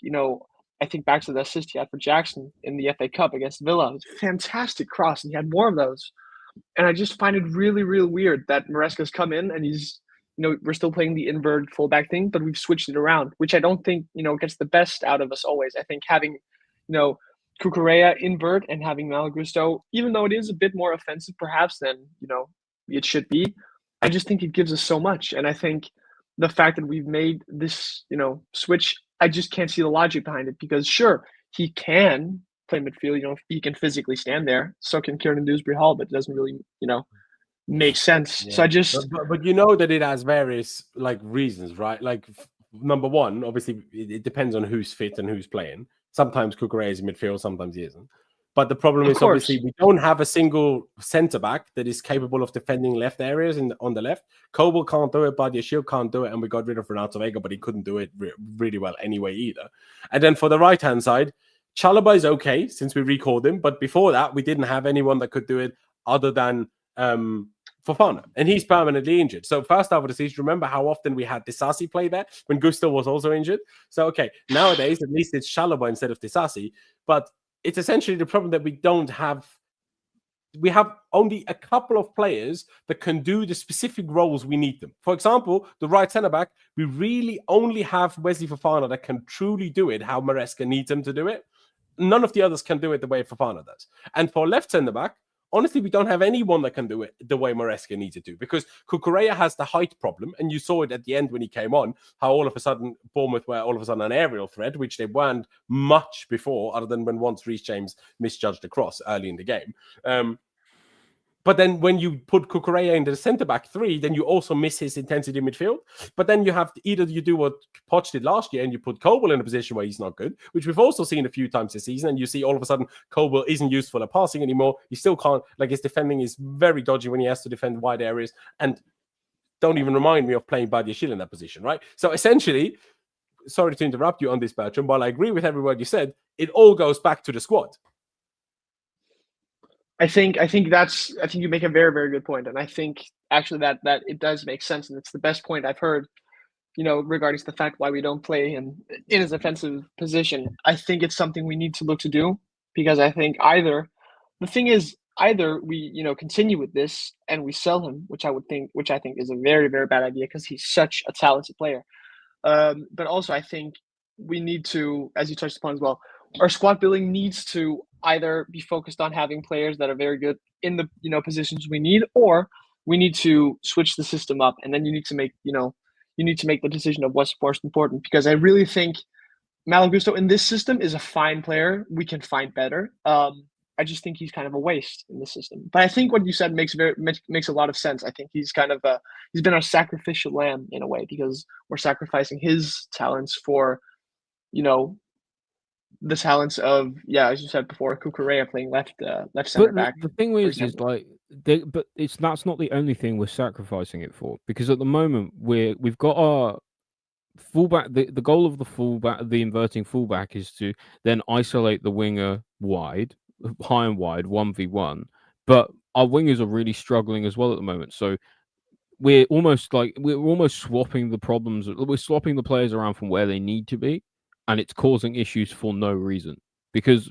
back to the assist he had for Jackson in the FA Cup against Villa. It was a fantastic cross, and he had more of those. And I just find it really, really weird that Maresca's come in and he's, we're still playing the inverted fullback thing, but we've switched it around, which I don't think, gets the best out of us always. I think having, Cucurella invert and having Malo Gusto, even though it is a bit more offensive perhaps than, it should be, I just think it gives us so much. And I think, the fact that we've made this, switch, I just can't see the logic behind it because sure, he can play midfield, he can physically stand there. So can Kieran Dewsbury-Hall, but it doesn't really, make sense.
Yeah.
So I just
but you know that it has various reasons, right? Number one, obviously it depends on who's fit and who's playing. Sometimes Cucurella is in midfield, sometimes he isn't. But the problem is obviously we don't have a single centre back that is capable of defending left areas on the left. Coble can't do it, Badiashile can't do it, and we got rid of Renato Vega, but he couldn't do it really well anyway either. And then for the right hand side, Chalobah is okay since we recalled him, but before that we didn't have anyone that could do it other than Fofana, and he's permanently injured. So first half of the season, remember how often we had Disasi play there when Gusto was also injured? So okay, nowadays at least it's Chalobah instead of Disasi, but it's essentially the problem that we have only a couple of players that can do the specific roles we need them. For example, the right centre-back, we really only have Wesley Fofana that can truly do it how Maresca needs him to do it. None of the others can do it the way Fofana does. And for left centre-back, honestly, we don't have anyone that can do it the way Maresca needs it to, because Cucurella has the height problem, and you saw it at the end when he came on, how all of a sudden Bournemouth were all of a sudden an aerial threat, which they weren't much before, other than when once Reece James misjudged the cross early in the game. But then when you put Cucurella into the centre-back 3, then you also miss his intensity in midfield. But then you have either you do what Poch did last year and you put Coble in a position where he's not good, which we've also seen a few times this season, and you see all of a sudden Coble isn't useful at passing anymore. He still can't, his defending is very dodgy when he has to defend wide areas, and don't even remind me of playing Badiashile in that position, right? So essentially, sorry to interrupt you on this, Bertram, but I agree with every word you said. It all goes back to the squad.
I think you make a very, very good point. And I think actually that it does make sense. And it's the best point I've heard, regarding the fact why we don't play him in his offensive position. I think it's something we need to look to do, because I think either we, continue with this and we sell him, which I think is a very, very bad idea because he's such a talented player. But also I think we need to, as you touched upon as well, our squad building needs to either be focused on having players that are very good in the positions we need, or we need to switch the system up, and then you need to make the decision of what's most important. Because I really think Malo Gusto in this system is a fine player. We can find better. I just think he's kind of a waste in the system. But I think what you said makes a lot of sense. I think he's kind of he's been our sacrificial lamb in a way, because we're sacrificing his talents for, the talents of, as you said before, Cucurella playing left center back.
The thing is that's not the only thing we're sacrificing it for, because at the moment we've got our fullback. The goal of the fullback, the inverting fullback, is to then isolate the winger wide, high and wide, 1v1. But our wingers are really struggling as well at the moment. So we're almost swapping the problems. We're swapping the players around from where they need to be, and it's causing issues for no reason. Because,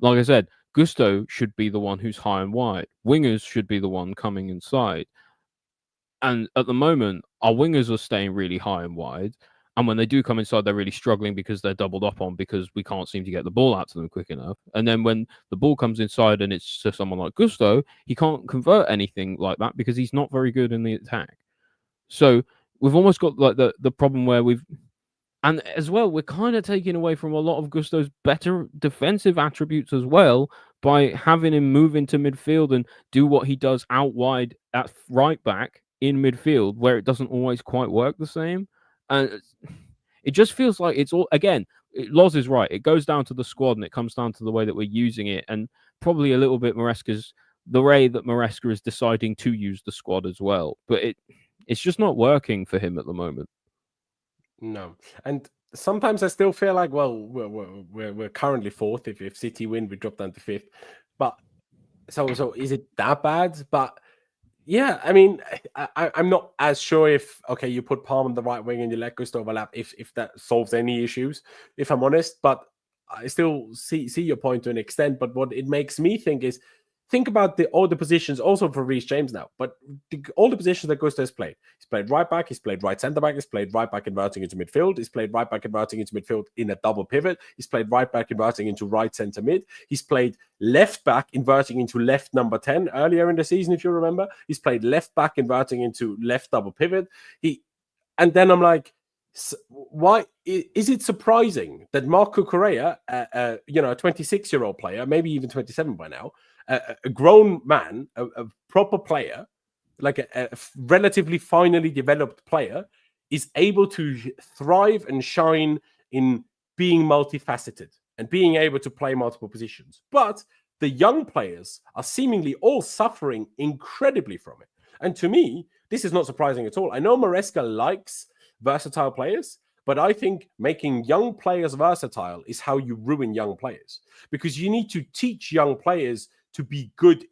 like I said, Gusto should be the one who's high and wide. Wingers should be the one coming inside. And at the moment, our wingers are staying really high and wide. And when they do come inside, they're really struggling because they're doubled up on, because we can't seem to get the ball out to them quick enough. And then when the ball comes inside and it's to someone like Gusto, he can't convert anything like that because he's not very good in the attack. So we've almost got the problem where and as well, we're kind of taking away from a lot of Gusto's better defensive attributes as well by having him move into midfield and do what he does out wide at right back in midfield, where it doesn't always quite work the same. And it just feels like it's all, again, Loz is right. It goes down to the squad, and it comes down to the way that we're using it, and probably a little bit the way that Maresca is deciding to use the squad as well. But it's just not working for him at the moment.
No. And sometimes I still feel like, well, we're currently fourth. If City win, we drop down to fifth. But so is it that bad? But yeah, I mean, I'm not as sure if, okay, you put Palm on the right wing and you let Gusto overlap, if that solves any issues, if I'm honest. But I still see your point to an extent. But what it makes me think is, think about all the positions also for Reece James now, but all the positions that Gusto has played. He's played right back, he's played right centre back, he's played right back inverting into midfield, he's played right back inverting into midfield in a double pivot, he's played right back inverting into right centre mid, he's played left back inverting into left number 10 earlier in the season, if you remember. He's played left back inverting into left double pivot. And then I'm like, why is it surprising that Marco Correa, a 26-year-old player, maybe even 27 by now, a grown man, a proper player, like a relatively finely developed player, is able to thrive and shine in being multifaceted and being able to play multiple positions. But the young players are seemingly all suffering incredibly from it. And to me, this is not surprising at all. I know Maresca likes versatile players, but I think making young players versatile is how you ruin young players, because you need to teach young players to be good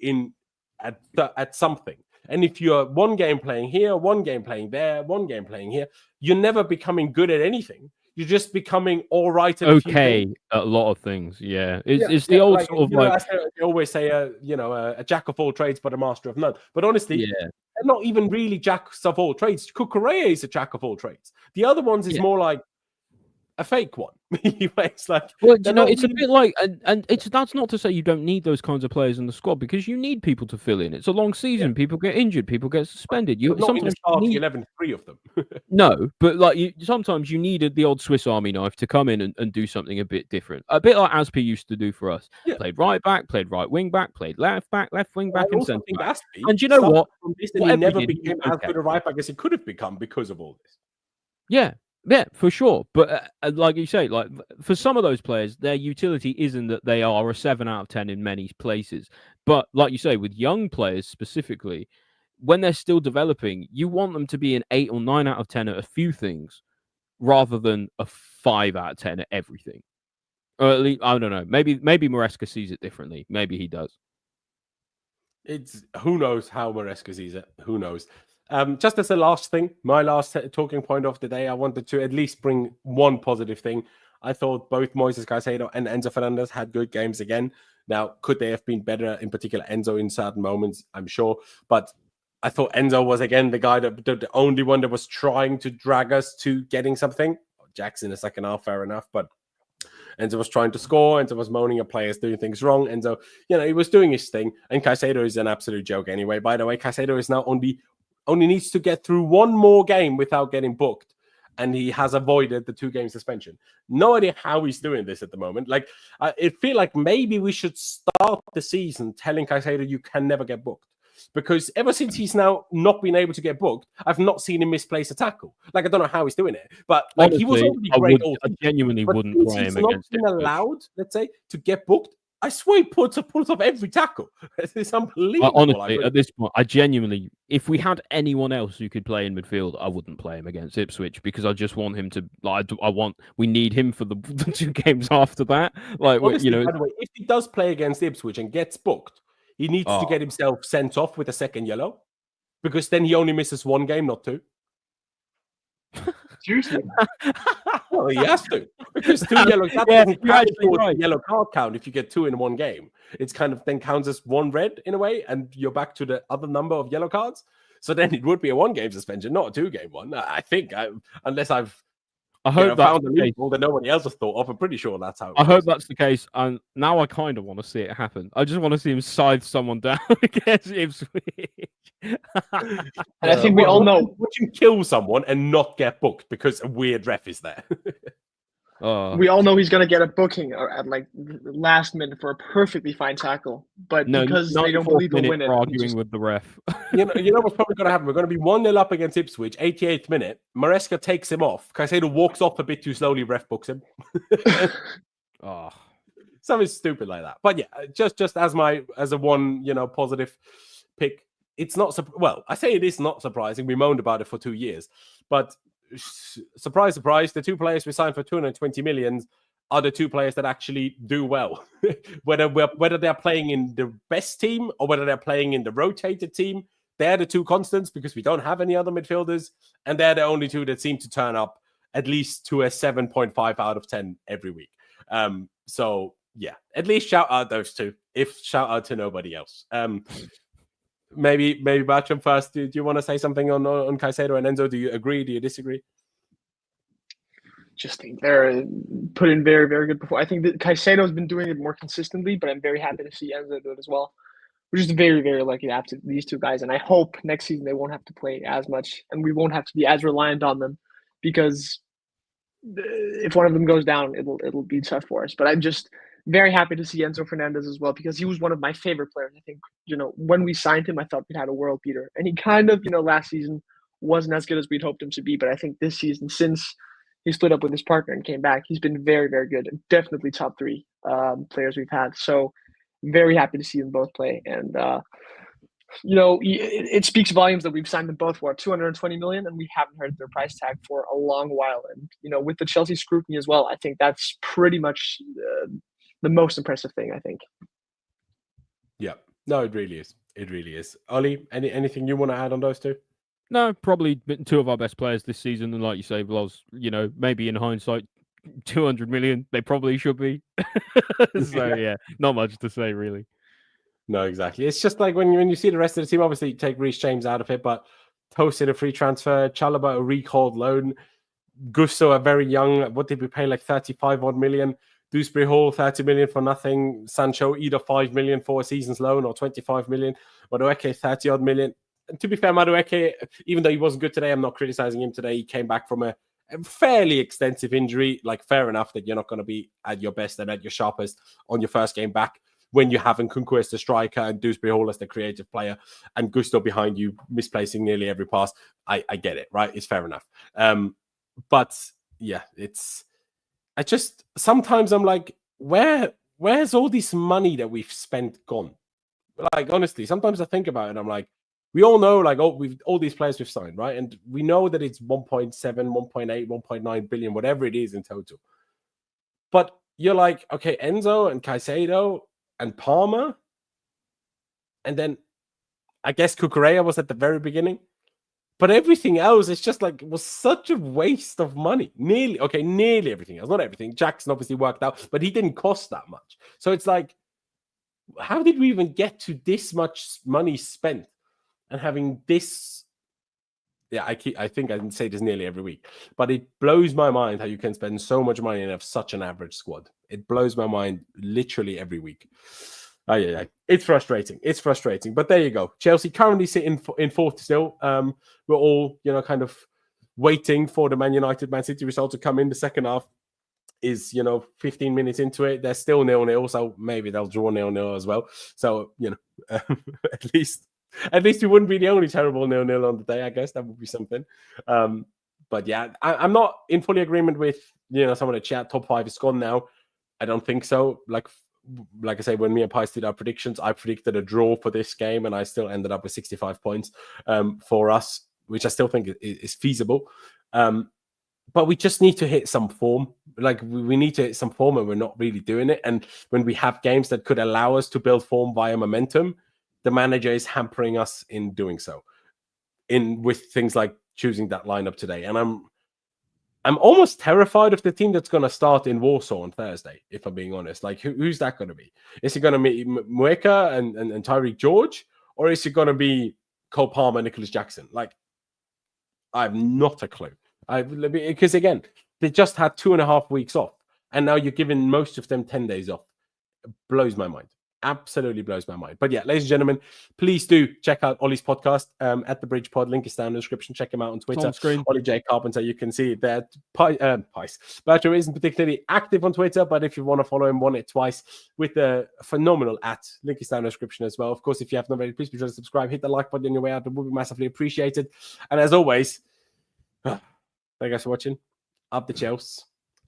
at something. And if you're one game playing here, one game playing there, one game playing here, you're never becoming good at anything. You're just becoming all right at
at a lot of things. Yeah, it's the old sort of like
they always say, a jack of all trades but a master of none. But honestly,
yeah,
they're not even really jacks of all trades. Correa is a jack of all trades. The other ones is more like a fake one. It's like,
well, it's a bit like, and that's not to say you don't need those kinds of players in the squad, because you need people to fill in. It's a long season. People get injured. People get suspended. You
not
sometimes
in the 11, 3 of them.
No, but like sometimes you needed the odd Swiss Army knife to come in and do something a bit different. A bit like Aspi used to do for us. Yeah. Played right back, played right wing back, played left back, left wing back, and centre back. And you know what?
He never became as good a right back as he could have become because of all this.
Yeah, for sure. But like you say, like for some of those players, their utility isn't that they are a 7 out of 10 in many places. But like you say, with young players specifically, when they're still developing, you want them to be an 8 or 9 out of 10 at a few things, rather than a 5 out of 10 at everything. Or at least, I don't know. Maybe Maresca sees it differently. Maybe he does.
It's who knows how Maresca sees it. Who knows? Just as a last thing, my last talking point of the day, I wanted to at least bring one positive thing. I thought both Moises Caicedo and Enzo Fernandez had good games again. Now, could they have been better, in particular Enzo in certain moments? I'm sure. But I thought Enzo was, again, the guy the only one that was trying to drag us to getting something. Jackson in the second half, fair enough. But Enzo was trying to score. Enzo was moaning at players doing things wrong. Enzo, he was doing his thing. And Caicedo is an absolute joke anyway. By the way, Caicedo is now only needs to get through one more game without getting booked, and he has avoided the 2-game suspension. No idea how he's doing this at the moment. Like, it feel like maybe we should start the season telling Caicedo you can never get booked, because ever since he's now not been able to get booked, I've not seen him misplace a tackle. Like, I don't know how he's doing it, but like, honestly, he was already great.
I genuinely wouldn't play him against him.
He's not been allowed, let's say, to get booked. I swear he pulls off every tackle. It's unbelievable.
Honestly, at this point, I genuinely, if we had anyone else who could play in midfield, I wouldn't play him against Ipswich, because I just want him to. Like, we need him for the 2 games after that. Like,
honestly, by the way, if he does play against Ipswich and gets booked, he needs to get himself sent off with a second yellow, because then he only misses 1 game, not 2.
Seriously?
Well, he has to, because 2 yellows. That doesn't count towards the yellow card count if you get 2 in 1 game. It's kind of then counts as 1 red in a way, and you're back to the other number of yellow cards. So then it would be a 1-game suspension, not a 2-game one. I think, unless I've found a loophole that nobody else has thought of. I'm pretty sure that's how.
I hope that's the case, and now I kind of want to see it happen. I just want to see him scythe someone down against Ipswich.
And I think we all know.
Would you kill someone and not get booked because a weird ref is there?
We all know he's going to get a booking at like last minute for a perfectly fine tackle, but because they don't believe he'll win it,
arguing with the ref.
you know what's probably going to happen? We're going to be 1-0 up against Ipswich, 88th minute. Maresca takes him off. Caicedo walks off a bit too slowly. Ref books him. Something stupid like that. But yeah, just as a one positive pick. It's not I say it is not surprising. We moaned about it for 2 years, but surprise, surprise, the 2 players we signed for 220 million are the 2 players that actually do well. whether they're playing in the best team or whether they're playing in the rotated team, they're the 2 constants, because we don't have any other midfielders, and they're the only 2 that seem to turn up at least to a 7.5 out of 10 every week. So yeah, at least shout out those 2. If shout out to nobody else. Maybe Bertram first. Do you want to say something on Caicedo and Enzo? Do you agree? Do you disagree?
Just think they're put in very, very good before. I think that Caicedo's been doing it more consistently, but I'm very happy to see Enzo do it as well. we're just very, very lucky to have these two guys. And I hope next season they won't have to play as much and we won't have to be as reliant on them, because if one of them goes down, it'll be tough for us. But I'm just very happy to see Enzo Fernandez as well, because he was one of my favorite players. I think, when we signed him, I thought we'd had a world beater. And he kind of, last season wasn't as good as we'd hoped him to be. But I think this season, since he split up with his partner and came back, he's been very, very good. Definitely top 3 players we've had. So very happy to see them both play. And, it speaks volumes that we've signed them both for 220 million, and we haven't heard their price tag for a long while. And, with the Chelsea scrutiny as well, I think that's pretty much the most impressive thing, I think.
Yeah, no, it really is. It really is. Ollie, anything you want to add on those two?
No, probably 2 of our best players this season. And like you say, Vlos, maybe in hindsight, 200 million, they probably should be. So, yeah, not much to say, really.
No, exactly. It's just like when you see the rest of the team, obviously you take Reece James out of it, but Tosin a free transfer, Chalobah a recalled loan, Gusto a very young, what did we pay, like 35 odd million? Dewsbury Hall, 30 million for nothing. Sancho, either 5 million for a season's loan or 25 million. Madueke, 30 odd million. And to be fair, Madueke, even though he wasn't good today, I'm not criticizing him today. He came back from a fairly extensive injury. Like, fair enough that you're not going to be at your best and at your sharpest on your first game back when you have Nkunku as the striker and Dewsbury Hall as the creative player and Gusto behind you misplacing nearly every pass. I get it, right? It's fair enough. But yeah, sometimes I'm like, where's all this money that we've spent gone? Like, honestly, sometimes I think about it and I'm like, we all know, like, all these players we've signed, right? And we know that it's 1.7, 1.8, 1.9 billion, whatever it is in total. But you're like, okay, Enzo and Caicedo and Palmer, and then I guess Cucurella was at the very beginning. But everything else is just like, was such a waste of money. Nearly everything else. Not everything. Jackson obviously worked out, but he didn't cost that much. So it's like, how did we even get to this much money spent and having this? Yeah, I think I can say this nearly every week, but it blows my mind how you can spend so much money and have such an average squad. It blows my mind literally every week. Oh, yeah. It's frustrating. It's frustrating. But there you go. Chelsea currently sitting in fourth still. We're all, kind of waiting for the Man City result to come in. The second half is, 15 minutes into it. They're still 0-0, so maybe they'll draw 0-0 as well. So, at least we wouldn't be the only terrible 0-0 on the day. I guess that would be something. But yeah, I'm not in fully agreement with, some of the chat. Top 5 is gone now. I don't think so. Like I say, when me and Pies did our predictions, I predicted a draw for this game, and I still ended up with 65 points for us, which I still think is feasible. But we just need to hit some form. Like, we need to hit some form, and we're not really doing it. And when we have games that could allow us to build form via momentum, the manager is hampering us in doing so, with things like choosing that lineup today. And I'm almost terrified of the team that's going to start in Warsaw on Thursday, if I'm being honest. Like, who's that going to be? Is it going to be Mueka and Tyreek George? Or is it going to be Cole Palmer, Nicholas Jackson? Like, I have not a clue. Because, again, they just had 2.5 weeks off. And now you're giving most of them 10 days off. It blows my mind. Absolutely blows my mind. But yeah, ladies and gentlemen, please do check out Ollie's podcast at the Bridge Pod. Link is down in the description. Check him out on Twitter.
On screen.
Ollie J. Carpenter. You can see it there. Bertram isn't particularly active on Twitter, but if you want to follow him, it twice with the phenomenal @ link is down in the description as well. Of course, if you have not already, please be sure to subscribe. Hit the like button on your way out. It would be massively appreciated. And as always, thank you guys for watching. Up the Chelsea,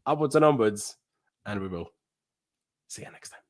upwards and onwards, and we will see you next time.